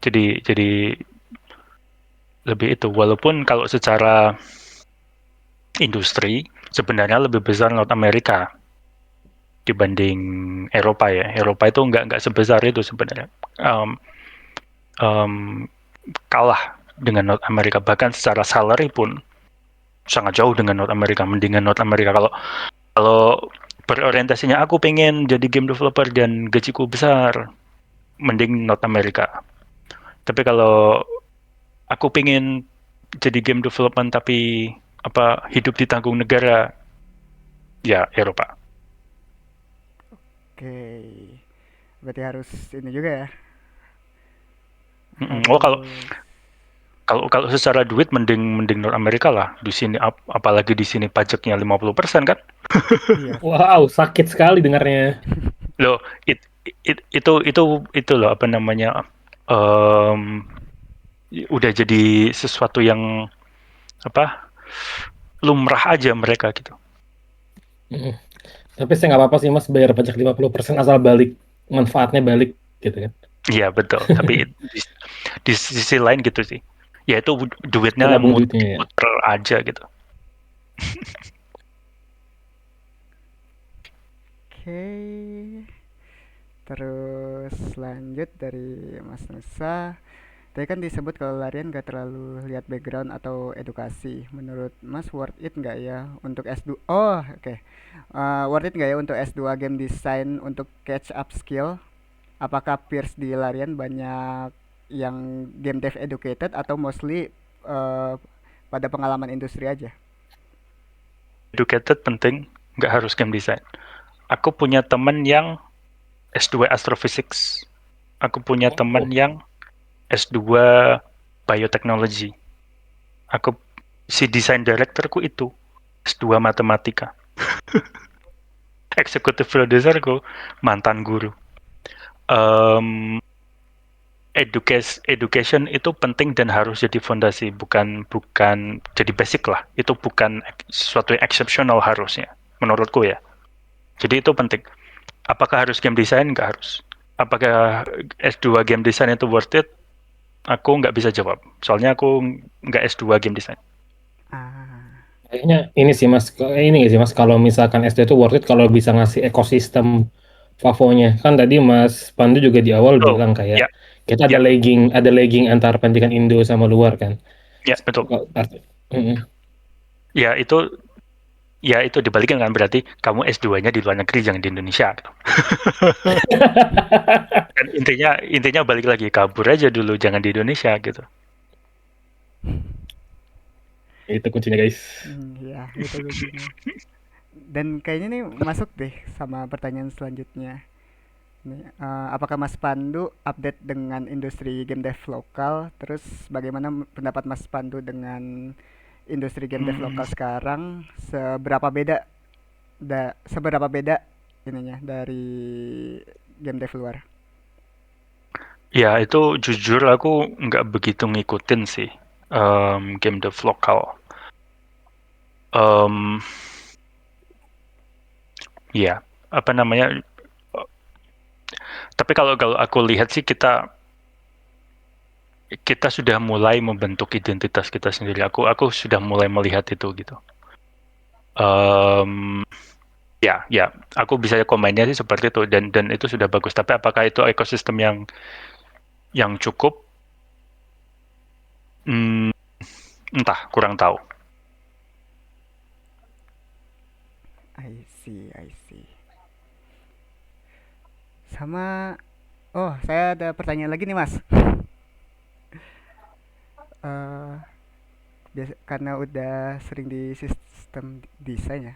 Jadi lebih itu, walaupun kalau secara industri sebenarnya lebih besar North America dibanding Eropa ya. Eropa itu nggak sebesar itu sebenarnya. Kalah dengan North America, bahkan secara salary pun sangat jauh dengan North America. Mendingan North America kalau berorientasinya aku pengen jadi game developer dan gajiku besar, mending North America. Tapi kalau aku pengen jadi game development tapi hidup di tanggung negara, ya Eropa. Oke, berarti harus ini juga ya. Oh kalau secara duit mending North America lah. Di sini apalagi di sini pajaknya 50% kan? Iya. Wow, sakit sekali dengarnya. Loh, itu loh apa namanya? Udah jadi sesuatu yang lumrah aja mereka gitu. Tapi saya nggak apa-apa sih Mas bayar pajak 50% asal manfaatnya balik gitu kan. Iya betul, tapi di sisi lain gitu sih. Ya itu duitnya muter aja gitu. Oke. Terus lanjut dari Mas Nusa. Tadi kan disebut kalau larian gak terlalu lihat background atau edukasi. Menurut Mas worth it nggak ya untuk S2? Worth it nggak ya untuk S2 game design untuk catch up skill? apakah peers di Larian banyak yang game dev educated atau mostly eh, pada pengalaman industri aja? Educated penting, nggak harus game design. Aku punya temen yang S2 Astrophysics. Aku punya Oh, temen yang S2 Biotechnology. Aku si design directorku itu S2 Matematika. Executive producerku mantan guru. Em, education itu penting dan harus jadi fondasi, bukan bukan jadi basic lah. Itu bukan sesuatu yang eksepsional harusnya, menurutku ya. Jadi itu penting. Apakah harus game design? Nggak harus. Apakah S2 game design itu worth it? Aku nggak bisa jawab. Soalnya aku nggak S2 game design. Ah, kayaknya ini sih Mas, ini nggak sih Mas, kalau misalkan SD itu worth it kalau bisa ngasih ekosistem Favonya. Kan tadi Mas Pandu juga di awal Oh, bilang kayak ya, kita ya, ada lagging antara pendidikan Indo sama luar kan. ya, betul. Mm-mm. Ya itu dibalikin kan, berarti kamu S2-nya di luar negeri, jangan di Indonesia. Gitu. Dan intinya balik lagi, kabur aja dulu, jangan di Indonesia gitu. Itu kuncinya guys. ya itu kuncinya. Dan kayaknya nih masuk deh sama pertanyaan selanjutnya. Nih, apakah Mas Pandu update dengan industri game dev lokal? Terus bagaimana pendapat Mas Pandu dengan industri game dev Hmm, lokal sekarang? Seberapa beda ininya dari game dev luar? ya itu jujur aku nggak begitu ngikutin sih game dev lokal. Em, ya, apa namanya? Tapi kalau kalau aku lihat sih kita sudah mulai membentuk identitas kita sendiri. Aku sudah mulai melihat itu gitu. Em, ya, aku bisa komennya sih seperti itu dan itu sudah bagus. Tapi apakah itu ekosistem yang cukup? Hmm, entah, kurang tahu. I see, I see. Sama, oh saya ada pertanyaan lagi nih Mas. Eh karena udah sering di sistem desain ya.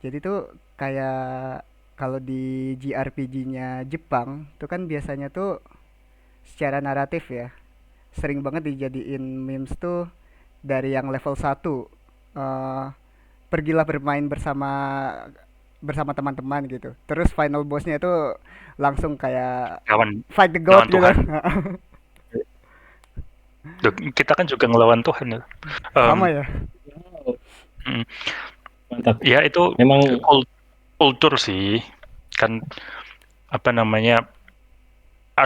Jadi tuh kayak kalau di JRPG-nya Jepang tuh kan biasanya tuh secara naratif ya sering banget dijadiin memes tuh dari yang level 1, eh pergilah bermain bersama bersama teman-teman gitu. Terus final bossnya itu langsung kayak Lawan fight the god lawan gitu. Tuhan. Duh, kita kan juga ngelawan Tuhan ya. Sama Em, ya. Wow, mm, mantap. ya itu Memang kultur sih. Kan apa namanya,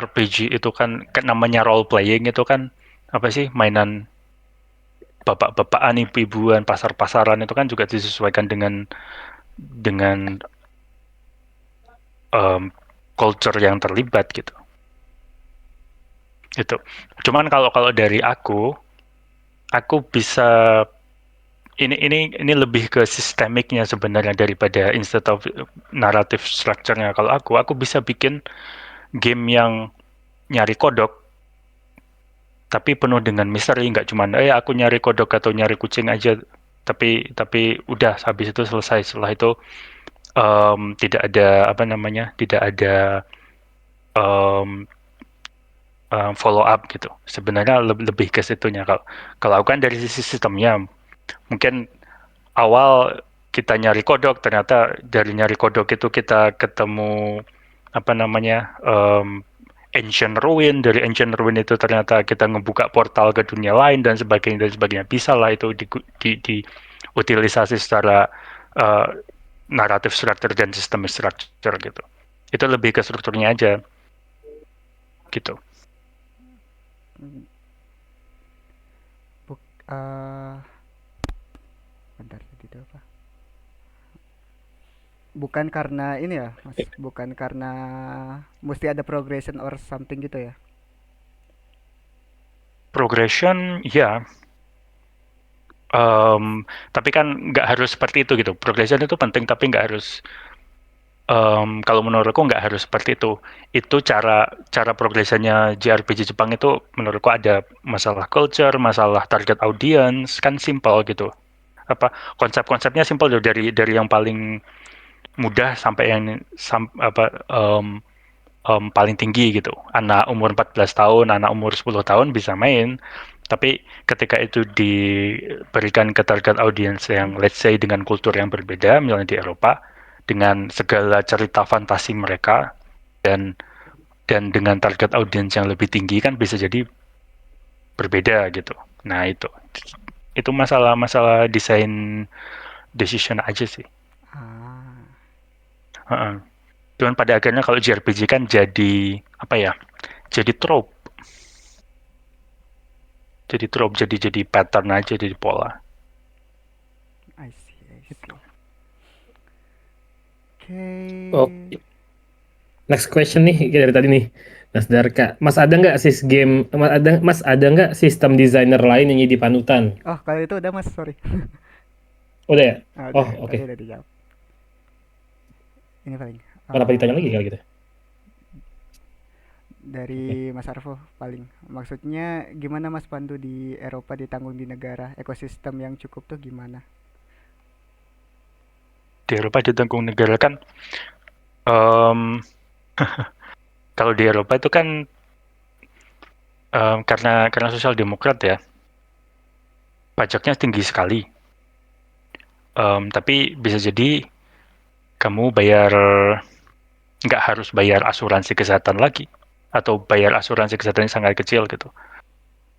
RPG itu kan namanya role playing itu kan apa sih, mainan bapak-bapakan, ibu-ibuan, pasar-pasaran itu kan juga disesuaikan dengan em, culture yang terlibat gitu. Itu. Cuman kalau kalau dari aku bisa ini lebih ke sistemiknya sebenarnya daripada instead of narrative structure-nya. Kalau aku bisa bikin game yang nyari kodok tapi penuh dengan misteri, nggak cuman aku nyari kodok atau nyari kucing aja, tapi udah habis itu selesai. Setelah itu tidak ada apa namanya, tidak ada em, follow up gitu. Sebenarnya lebih ke situnya. Kalau kalau aku kan dari sisi sistemnya, mungkin awal kita nyari kodok, ternyata dari nyari kodok itu kita ketemu apa namanya, ancient ruin. Dari ancient ruin itu ternyata kita ngebuka portal ke dunia lain dan sebagainya. Bisa lah itu diutilisasi secara uh, naratif structure dan sistem structure gitu. Itu lebih ke strukturnya aja gitu. Buk, bentar tadi itu apa? Bukan karena ini ya, Mas. Bukan karena mesti ada progression or something gitu ya. Progression ya, tapi kan nggak harus seperti itu gitu. Progression itu penting tapi nggak harus Kalau menurutku nggak harus seperti itu. Itu cara cara progresnya JRPG Jepang itu menurutku ada masalah culture, masalah target audience, kan simple gitu. Apa konsep-konsepnya simple dari yang paling mudah sampai yang paling tinggi gitu. Anak umur 14 tahun, anak umur 10 tahun bisa main. Tapi ketika itu diberikan ke target audience yang let's say dengan kultur yang berbeda, misalnya di Eropa, dengan segala cerita fantasi mereka dan dengan target audience yang lebih tinggi kan bisa jadi berbeda gitu. Nah, itu masalah desain decision aja sih. Ah, Heeh. Cuman pada akhirnya kalau JRPG kan jadi apa ya? Jadi trope. Jadi pattern aja, jadi pola. I see, I Gitu. see. Oke. Oke. Next question nih dari tadi nih, Mas Darka. Mas ada nggak Mas ada nggak sistem desainer lain yang jadi panutan? Oh, kalau itu udah Mas, sorry. Udah ya? Ah, Oh, udah, oke. tadi udah dijawab. Ini paling Kenapa ditanya lagi kalau gitu? Oke. dari Mas Arvo paling. Maksudnya gimana Mas Pandu di Eropa ditanggung di negara ekosistem yang cukup tuh gimana? Di Eropa ditanggung negara kan, em, kalau di Eropa itu kan karena sosial demokrat ya, pajaknya tinggi sekali. Tapi bisa jadi kamu nggak harus bayar asuransi kesehatan lagi, atau bayar asuransi kesehatan yang sangat kecil gitu.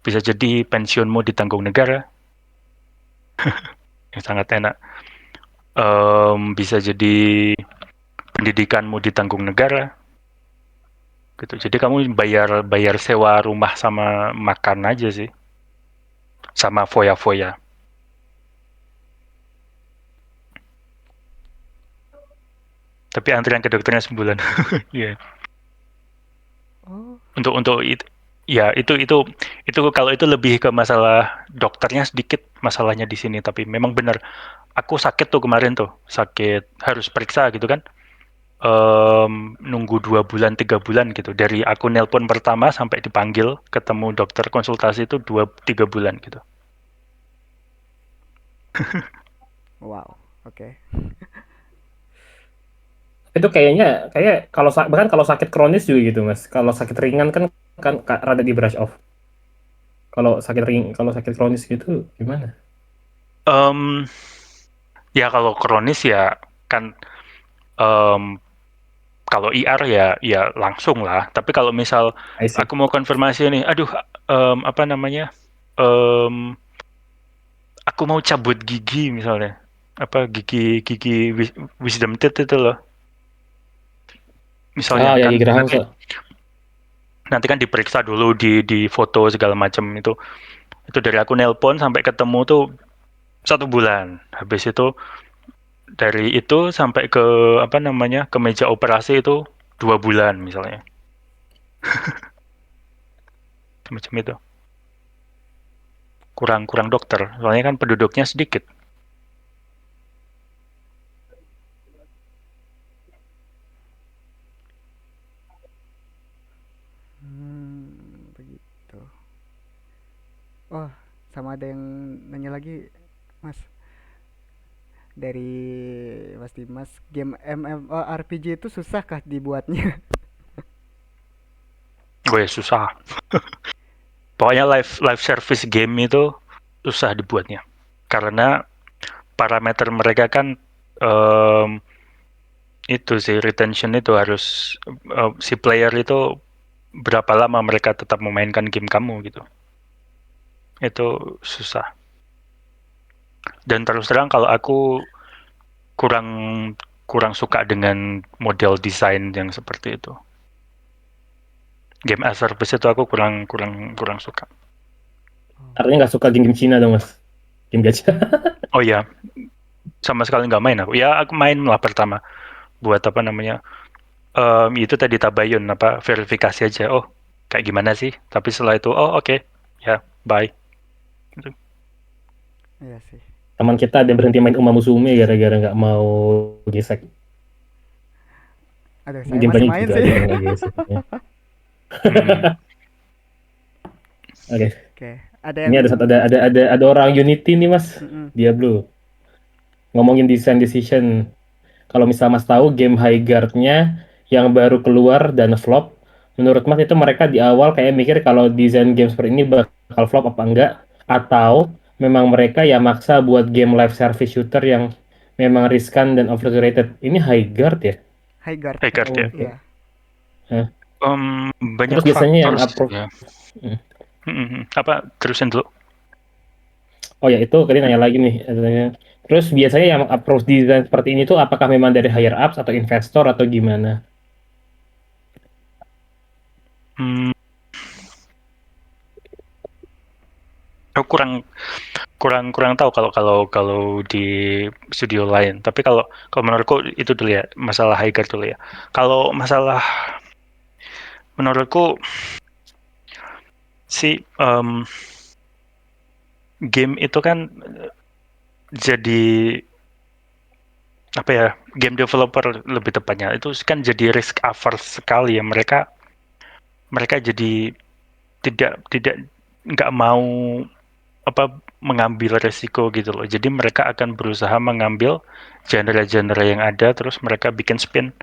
Bisa jadi pensiunmu ditanggung negara, yang sangat enak. Bisa jadi pendidikanmu ditanggung negara, gitu. Jadi kamu bayar sewa rumah sama makan aja sih, sama foya-foya. Tapi antrian ke dokternya sebulan. Iya. Oh, Untuk ya itu kalau itu lebih ke masalah dokternya sedikit masalahnya di sini. Tapi memang benar, aku sakit tuh kemarin tuh, sakit harus periksa gitu kan. Nunggu 2 bulan 3 bulan gitu, dari aku nelpon pertama sampai dipanggil ketemu dokter konsultasi itu 2-3 bulan gitu. wow. Oke. Itu kayak bahkan kalau sakit kronis juga gitu, Mas. Kalau sakit ringan kan rada di brush off. Kalau sakit kronis gitu gimana? Em, ya kalau kronis ya kan, em, kalau IR ya langsung lah. Tapi kalau misal I see. aku mau konfirmasi nih, aduh, apa namanya, em, aku mau cabut gigi misalnya, apa gigi gigi wisdom teeth itu loh, misalnya Ah, ya kan Graham nanti so. nanti kan diperiksa dulu di foto segala macam itu. Itu dari aku nelpon sampai ketemu tuh 1 bulan. Habis itu dari itu sampai ke apa namanya, ke meja operasi itu 2 bulan misalnya, semacam itu. Kurang kurang dokter, soalnya kan penduduknya sedikit. Begitu. Oh, sama ada yang nanya lagi, Mas. Dari Mas Dimas, game MMORPG itu susah kah dibuatnya? Gue susah. Pokoknya live service game itu susah dibuatnya. Karena parameter mereka kan, em, itu sih retention itu harus, si player itu berapa lama mereka tetap memainkan game kamu gitu. Itu susah. Dan terus terang kalau aku kurang kurang suka dengan model desain yang seperti itu. Game as service itu aku kurang kurang kurang suka. Artinya nggak suka game Cina dong, Mas. Game gacha. Oh ya, sama sekali nggak main aku. Ya aku main lah pertama buat apa namanya, itu tadi tabayun apa verifikasi aja. Oh kayak gimana sih? Tapi setelah itu oh oke, ya bye. Gitu. Iya sih. Teman kita ada berhenti main Uma Musume gara-gara nggak mau gesek. Aduh, saya masih Gameplaynya main gitu sih. aja yang lagi sebenarnya. Hmm. Oke, Oke, ada ini yang ada orang Unity nih Mas, mm-mm. Diablo. Ngomongin design decision. Kalau misal Mas tahu game Highguard-nya yang baru keluar dan flop, menurut Mas itu mereka di awal kayak mikir kalau desain game seperti ini bakal flop apa enggak? Atau memang mereka ya maksa buat game live service shooter yang memang riskan dan overrated? Ini Highguard ya? High guard. Hacker Oh, ya. oke. Iya. Nah, Banyak terus biasanya yang faktor sih approve, ya. Apa terusin dulu? oh ya itu tadi nanya lagi nih. Terus biasanya yang approve desain seperti ini tuh apakah memang dari higher ups atau investor atau gimana? Hmm, aku kurang kurang kurang tahu kalau kalau kalau di studio lain. Tapi kalau kalau menurutku itu dulu ya, masalah Highguard dulu ya. Kalau masalah menurutku sih game itu kan jadi apa ya, game developer lebih tepatnya itu kan jadi risk averse sekali ya, mereka mereka jadi tidak nggak mau apa mengambil resiko gitu loh. Jadi mereka akan berusaha mengambil genre-genre yang ada, terus mereka bikin spin,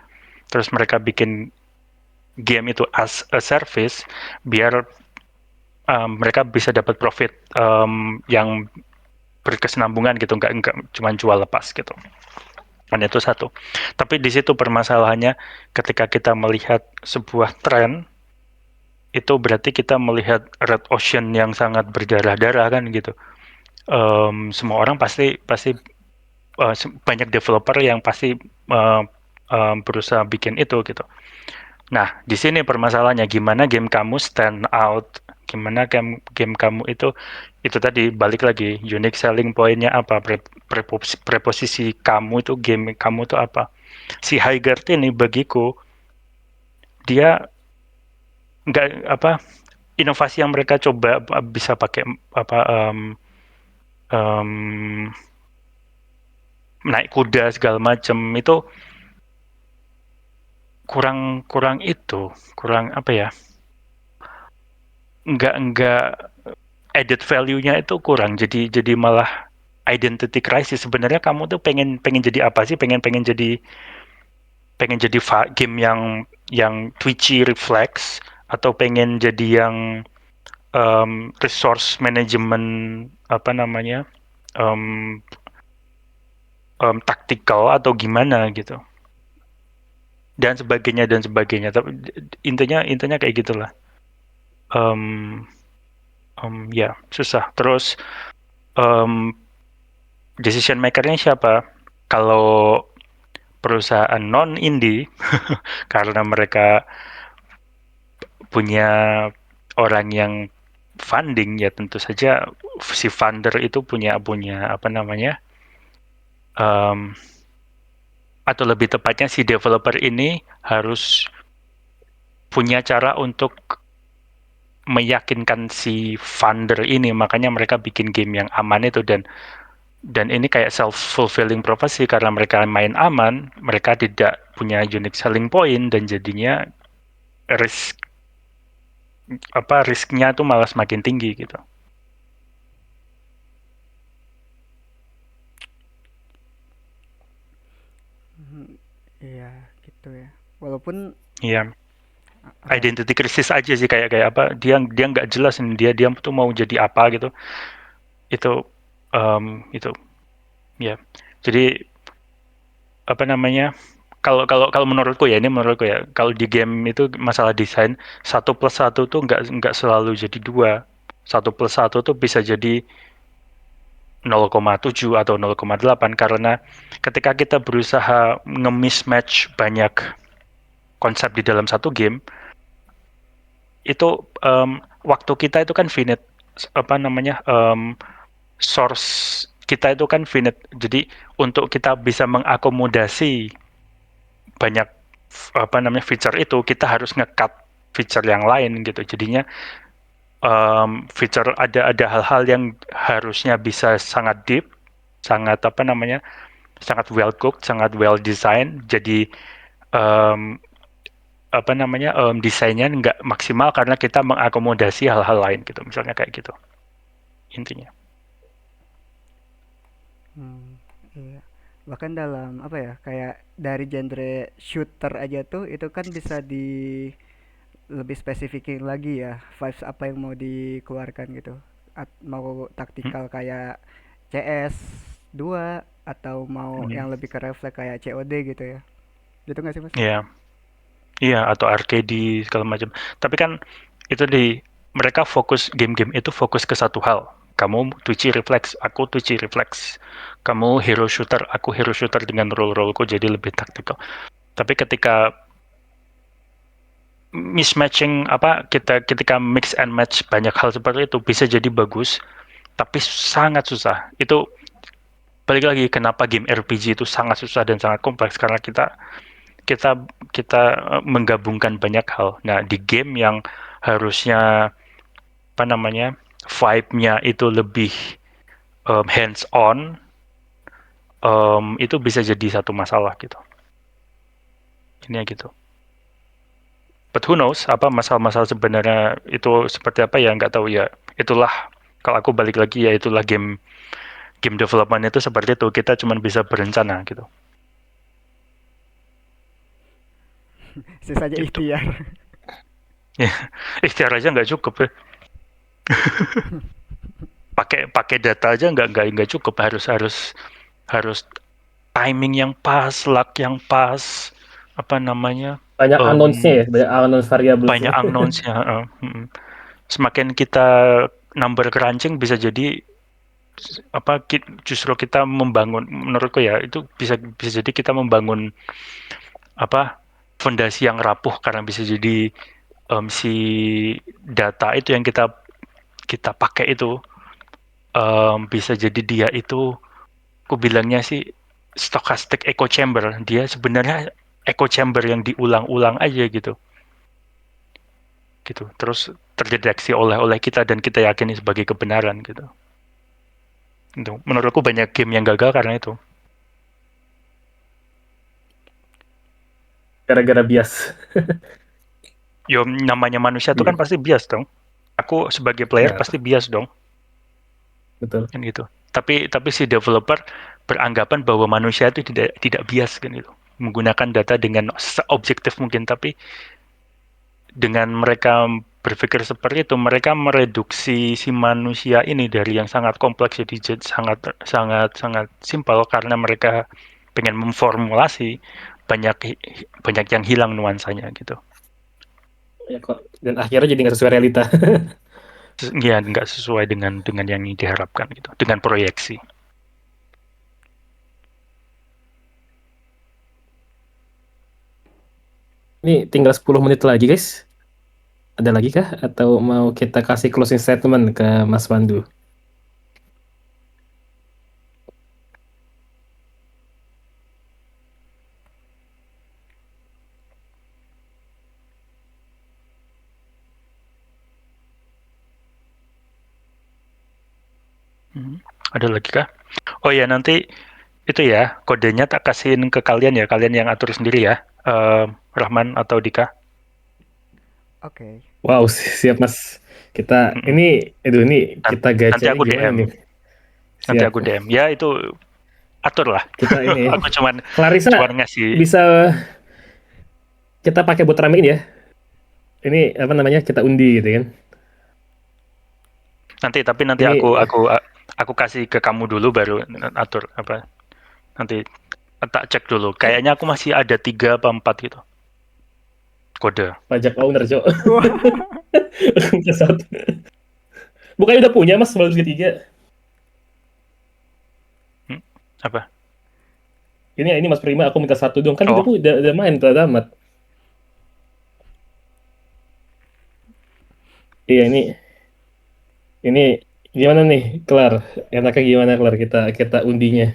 terus mereka bikin game itu as a service biar mereka bisa dapat profit yang berkesinambungan gitu, nggak cuma jual lepas gitu. Dan itu satu. Tapi di situ permasalahannya ketika kita melihat sebuah tren, itu berarti kita melihat red ocean yang sangat berdarah-darah kan gitu. Semua orang pasti pasti banyak developer yang pasti berusaha bikin itu gitu. Nah, di sini permasalahannya gimana game kamu stand out, gimana game kamu itu tadi balik lagi unique selling point-nya apa, preposisi kamu itu game kamu itu apa. Si Highguard ini bagiku dia nggak apa inovasi yang mereka coba bisa pakai apa um, naik kuda segala macam itu kurang kurang itu kurang apa ya nggak added value-nya itu kurang jadi malah identity crisis sebenarnya kamu tuh pengen pengen jadi apa sih pengen jadi game yang twitchy reflex atau pengen jadi yang resource management apa namanya um, tactical atau gimana gitu dan sebagainya tapi intinya kayak gitulah um, ya susah terus um, decision makernya siapa kalau perusahaan non indie karena mereka punya orang yang funding ya tentu saja si funder itu punya punya apa namanya um, atau lebih tepatnya si developer ini harus punya cara untuk meyakinkan si funder ini makanya mereka bikin game yang aman itu dan ini kayak self fulfilling prophecy karena mereka main aman mereka tidak punya unique selling point dan jadinya risk apa risknya tuh malah semakin tinggi gitu. Iya, gitu ya. Walaupun Iya, apa ya? identity crisis aja sih kayak kayak apa dia nggak jelas nih, dia tuh mau jadi apa gitu itu ya jadi apa namanya kalau kalau kalau menurutku ya ini menurutku ya kalau di game itu masalah desain 1+1 tuh nggak selalu jadi 2 1+1 tuh bisa jadi 0,7 atau 0,8 karena ketika kita berusaha nge-mismatch banyak konsep di dalam satu game itu waktu kita itu kan finite apa namanya source kita itu kan finite jadi untuk kita bisa mengakomodasi banyak apa namanya feature itu kita harus nge-cut feature yang lain gitu jadinya feature ada hal-hal yang harusnya bisa sangat deep sangat apa namanya sangat well cooked sangat well design jadi apa namanya, desainnya nggak maksimal karena kita mengakomodasi hal-hal lain gitu, misalnya kayak gitu, intinya. Iya. Bahkan dalam apa ya, kayak dari genre shooter aja tuh itu kan bisa di lebih spesifikin lagi ya, vibes apa yang mau dikeluarkan gitu. Mau Mhm, taktikal kayak CS 2 atau mau mhm. yang lebih ke refleks kayak COD gitu ya. Gitu nggak sih, Mas? Iya, iya, atau arcade segala macam. Tapi kan itu mereka fokus game-game itu fokus ke satu hal. Kamu twitchy reflex, aku twitchy reflex. Kamu hero shooter, aku hero shooter dengan role-roleku jadi lebih taktikal. Tapi ketika mismatching apa kita ketika mix and match banyak hal seperti itu bisa jadi bagus, tapi sangat susah. Itu balik lagi kenapa game RPG itu sangat susah dan sangat kompleks karena kita kita menggabungkan banyak hal. Nah, di game yang harusnya apa namanya vibe-nya itu lebih hands on, itu bisa jadi satu masalah gitu. Ini ya gitu. But who knows apa masalah-masalah sebenarnya itu seperti apa ya nggak tahu ya. Itulah kalau aku balik lagi ya itulah game game development itu seperti itu kita cuma bisa berencana gitu. Sisanya Gitu. ikhtiar. Ya, ikhtiar aja nggak cukup ya. Pakai pakai data aja nggak cukup harus harus harus timing yang pas, luck yang pas, apa namanya, Banyak unknowns-nya um, ya, banyak unknowns variables-nya. banyak unknowns-nya. Semakin kita number crunching bisa jadi apa justru kita membangun menurutku ya itu bisa bisa jadi kita membangun apa fondasi yang rapuh karena bisa jadi si data itu yang kita kita pakai itu bisa jadi dia itu aku bilangnya sih stochastic echo chamber. Dia sebenarnya echo chamber yang diulang-ulang aja gitu. Gitu. Terus terdeteksi oleh kita dan kita yakini sebagai kebenaran gitu. Itu menurutku banyak game yang gagal karena itu. Gara-gara bias. Yo namanya manusia itu kan Iya, pasti bias dong. Aku sebagai player ya, pasti bias dong, betul. kan gitu. Tapi si developer beranggapan bahwa manusia itu tidak bias kan gitu. Menggunakan data dengan seobjektif mungkin tapi dengan mereka berpikir seperti itu, mereka mereduksi si manusia ini dari yang sangat kompleks jadi sangat sangat sangat simpel karena mereka pengen memformulasi banyak banyak yang hilang nuansanya gitu. Ya kok. Dan akhirnya jadi nggak sesuai realita. Ya nggak sesuai dengan yang diharapkan gitu, dengan proyeksi. Ini tinggal 10 menit lagi, guys. Ada lagi kah? Atau mau kita kasih closing statement ke Mas Pandu? Ada lagi kah? Oh ya nanti itu ya kodenya tak kasihin ke kalian ya, kalian yang atur sendiri ya, Rahman atau Dika. Oke. Wow, siap Mas. Kita Mm-mm. ini Nan- kita Nanti gacanya aku gimana DM, nih? nanti Siap. aku DM. Ya itu atur lah. Kita ini Aku cuman Clarissa cuman ngasih. bisa kita pakai buat ramein ya. Ini apa namanya? Kita undi gitu kan. Tapi nanti Ini aku kasih ke kamu dulu baru atur apa. Nanti tak cek dulu. Kayaknya aku masih ada 3 apa 4 gitu. Kode. pajak owner, Cok. Wah, Satu. Bukannya udah punya Mas sebelum segitiga. Hmm, Apa? Ini Mas Prima aku minta satu dong. Kan Oh, udah main udah tamat. Iya ini gimana nih, Kelar? Enaknya gimana, Kelar? Kita kita undinya.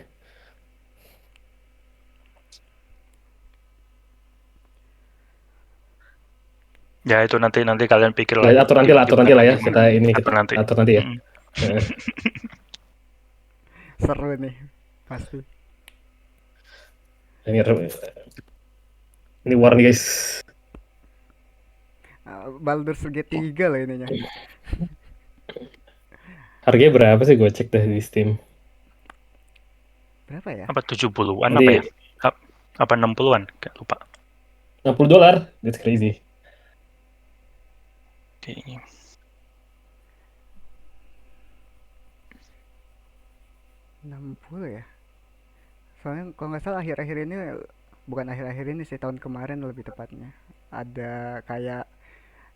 ya itu nanti nanti kalian pikir Nah, lah atur gimana nanti lah ya. gimana. Kita ini kita Atur nanti. atur nanti ya. Mm. Heeh. seru nih. Pasti. ini ini war nih guys. Baldur's Gate 3 loh ininya. Harganya berapa sih, gue cek deh di Steam. Berapa ya? Apa 70-an apa ya? Nanti Apa 60-an? Gak lupa. $60, that's crazy. Kayaknya. $60 ya. Soalnya kalau nggak salah akhir-akhir ini, bukan akhir-akhir ini sih, tahun kemarin lebih tepatnya. Ada kayak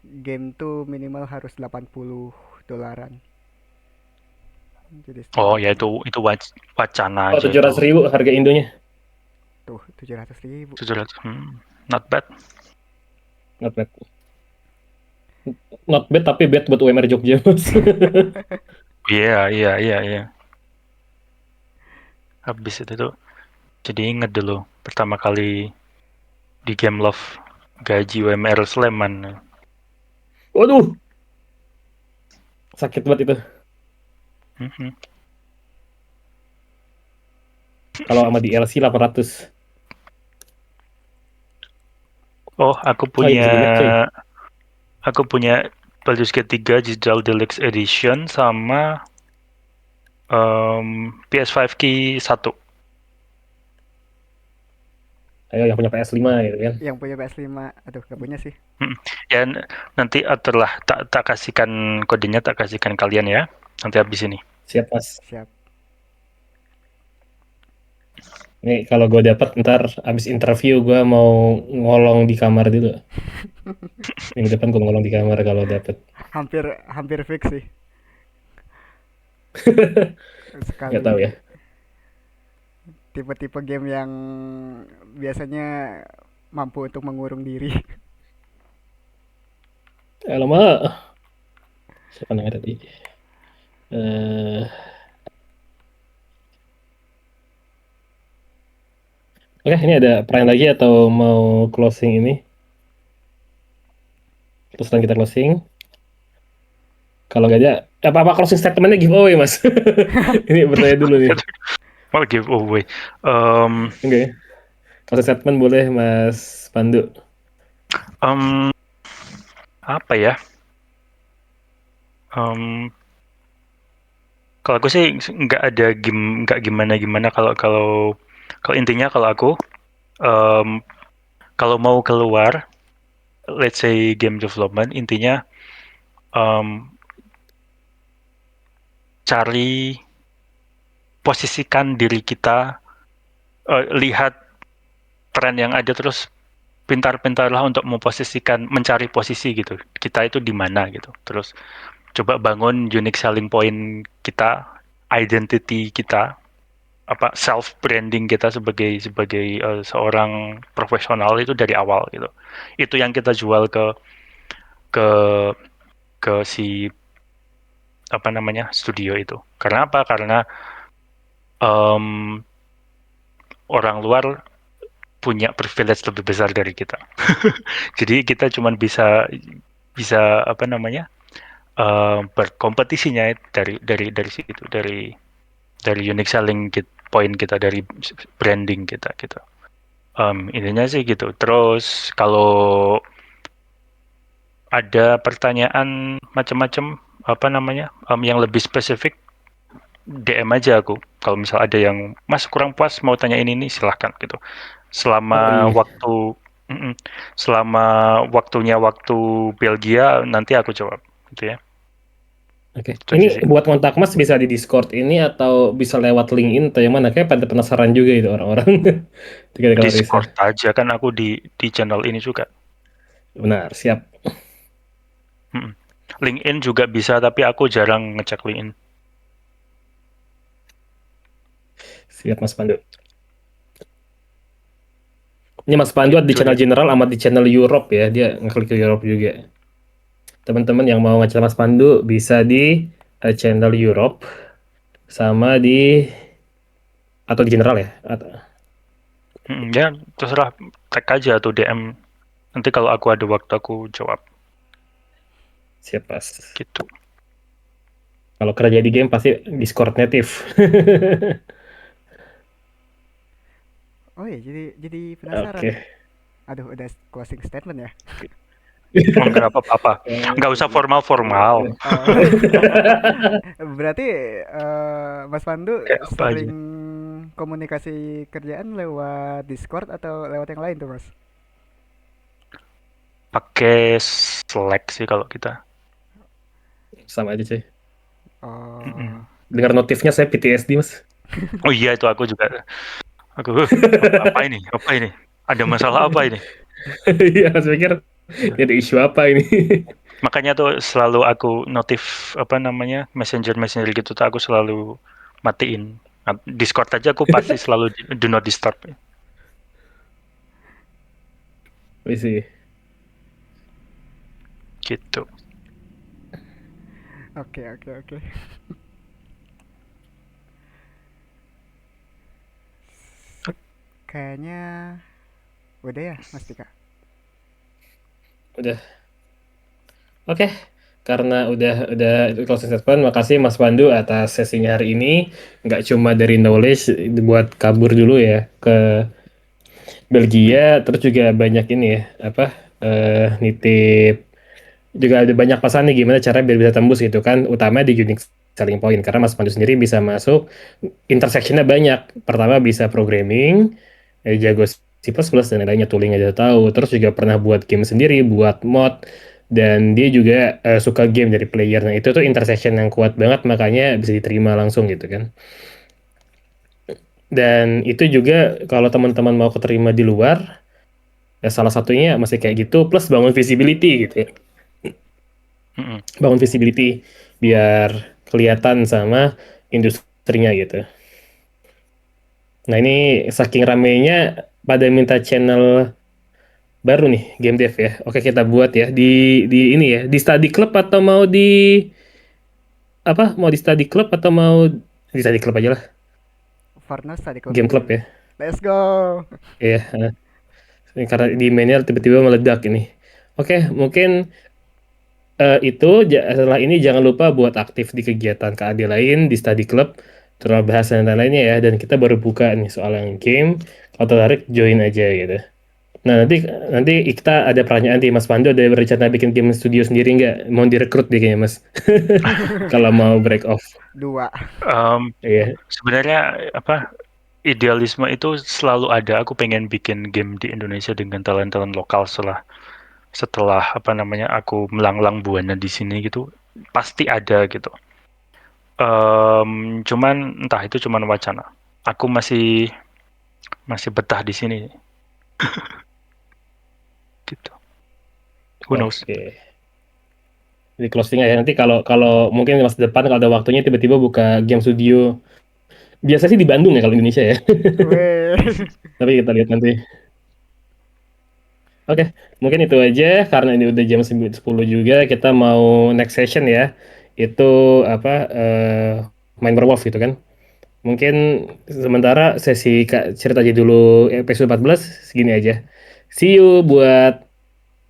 game tuh minimal harus $80. Jadi Oh standar ya gitu. itu wacana Oh, aja 700.000 harga Indonya. Tuh 700.000. 700. Not bad. Not bad. Not bad, tapi bad buat UMR Jogja, Mas. Iya. Habis itu tuh jadi inget dulu pertama kali di Game Love gaji UMR Sleman. Waduh, sakit banget itu. Mhm. Kalau sama di LC 800. Oh, Oh iya, bisa di-match, coy. aku punya Baldur's Gate 3 Digital Deluxe Edition sama PS5 Key 1. Ayo yang punya PS5 gitu kan. Yang punya PS5, aduh gak punya sih. Ya nanti setelah tak kasihkan kodenya, tak kasihkan kalian ya. Nanti habis ini. Siap, Mas. Siap. Nih kalau gue dapat ntar abis interview gue mau ngolong di kamar dulu. Minggu depan gue ngolong di kamar kalau dapat. Hampir fix sih. Nggak tahu ya. Sekali tipe-tipe game yang biasanya mampu untuk mengurung diri. Lama. Siapa namanya tadi? Eh, Oke, ini ada pertanyaan lagi atau mau closing ini? Terus sekarang kita closing. Kalau nggak ada, apa closing statementnya giveaway, Mas? Ini bertanya dulu nih. Oh, giveaway. Oke. Closing statement boleh, Mas Pandu. Apa ya? Kalau aku sih nggak ada nggak gimana kalau intinya kalau aku kalau mau keluar, let's say game development, intinya cari posisikan diri kita, lihat tren yang ada terus pintar-pintarlah untuk mencari posisi gitu. Kita itu di mana gitu. Terus coba bangun unique selling point kita, identity kita, self branding kita sebagai seorang profesional itu dari awal gitu. Itu yang kita jual ke si studio itu. Karena apa? Karena orang luar punya privilege lebih besar dari kita. Jadi kita cuma bisa berkompetisinya dari situ, dari unique selling point kita, dari branding kita gitu. Intinya sih gitu. Terus kalau ada pertanyaan macam-macam yang lebih spesifik, DM aja aku. Kalau misal ada yang Mas kurang puas mau tanya ini silahkan gitu. Selama Oh, iya. selama waktu Belgia nanti aku jawab gitu ya. Oke. Itu aja Ini sih. buat kontak Mas bisa di Discord ini atau bisa lewat LinkedIn atau yang mana? Kayak pada penasaran juga itu orang-orang. Tiga kalau Risa. Discord aja kan aku di channel ini juga. Benar, siap. LinkedIn juga bisa tapi aku jarang ngecek LinkedIn. Siap, Mas Pandu. Ini Mas Pandu ada di Gitu channel ya. general sama di channel Europe ya. Dia ngeklik ke Europe juga. Teman-teman yang mau ngecek Mas Pandu bisa di channel Europe sama di atau di general ya. Ya terserah, tag aja atau DM. Nanti kalau aku ada waktu aku jawab Siap, Mas. gitu. Kalau kerja di game pasti Discord native. Oh iya, jadi penasaran Oke. nih. Aduh, udah closing statement ya. Enggak apa-apa. Nggak usah formal-formal. Oh. Berarti Mas Pandu Kayak apa aja. sering komunikasi kerjaan lewat Discord atau lewat yang lain tuh, Mas? Pakai Slack sih kalau kita. Sama aja sih. Oh. Mm-mm. Dengar notifnya saya PTSD, Mas. Oh iya, itu aku juga. Aku, apa ini? Apa ini? Ada masalah apa ini? Iya, saya pikir ini ada isu apa ini? Makanya tuh selalu aku notif apa namanya messenger gitu tuh aku selalu matiin. Discord aja aku pasti selalu do not disturb Wih. gitu. Oke. Kayaknya udah ya, Mas Tika. Udah. Oke. Karena udah closing statement, makasih Mas Pandu atas sesinya hari ini. Nggak cuma dari knowledge buat kabur dulu ya ke Belgia, terus juga banyak ini ya, apa nitip juga ada banyak pesan nih gimana cara biar bisa tembus gitu kan, utama di unique selling point karena Mas Pandu sendiri bisa masuk intersectionnya banyak. Pertama bisa programming, jago C++ dan lainnya, tooling aja tahu. Terus juga pernah buat game sendiri, buat mod, dan dia juga suka game dari player. Nah itu tuh intersection yang kuat banget, makanya bisa diterima langsung gitu kan. Dan itu juga kalau teman-teman mau keterima di luar, ya salah satunya masih kayak gitu, plus bangun visibility gitu ya. Mm-mm. Bangun visibility biar kelihatan sama industrinya gitu. Nah ini saking ramenya pada minta channel baru nih game dev ya. Oke kita buat ya di ini ya di study club atau mau di apa? Mau di study club atau mau di study club aja lah. Farnas tadi klub Game aja club dulu. ya. Let's go. Iya. Ini karena di mainnya tiba-tiba meledak ini. Oke mungkin itu setelah ini jangan lupa buat aktif di kegiatan KAD lain di study club. Terus bahas dan lainnya ya. Dan kita baru buka nih soal yang game. Kalau tertarik join aja gitu. Nah, nanti nanti kita ada pertanyaan nih, Mas Pandu ada berencana bikin game studio sendiri nggak? Mau direkrut deh kayaknya, Mas. Kalau mau break off. 2. Iya. Sebenarnya apa idealisme itu selalu ada. Aku pengen bikin game di Indonesia dengan talent-talent lokal setelah apa namanya aku melanglang buana di sini gitu. Pasti ada gitu. Cuman entah itu cuman wacana. Aku masih betah di sini gitu. Who knows? Oke. Di closing aja nanti kalau kalau mungkin masa depan kalau ada waktunya tiba-tiba buka game studio. Biasa sih di Bandung ya kalau Indonesia ya. Weh. Tapi kita lihat nanti. Oke, mungkin itu aja karena ini udah jam 10 juga kita mau next session ya. Itu apa main werewolf gitu kan. Mungkin sementara sesi cerita aja dulu episode 14 segini aja. See you buat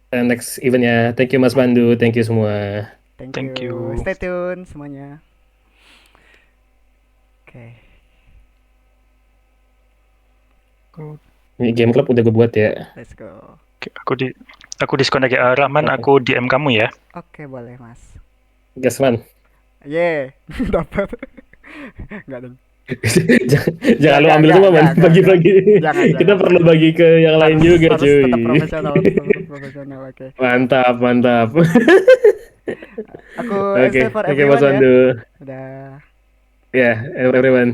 next eventnya. Thank you Mas Pandu, thank you semua. Thank Thank you. you. Stay tune semuanya. Oke. Ini game club udah gue buat ya. Let's go. Oke, aku diskon lagi. Rahman, Oke. aku DM kamu ya. Oke, boleh, Mas. Gasman. Ye, dapat. Enggak dong. Jangan lu ambil semua man, bagi-bagi. Jangan. Kita perlu bagi ke yang lain juga harus cuy. tetap profesional, harus tetap profesional. Oke. Mantap, mantap. Aku Oke, stay for oke Mas everyone ya. Pandu. Udah. Ya, everyone.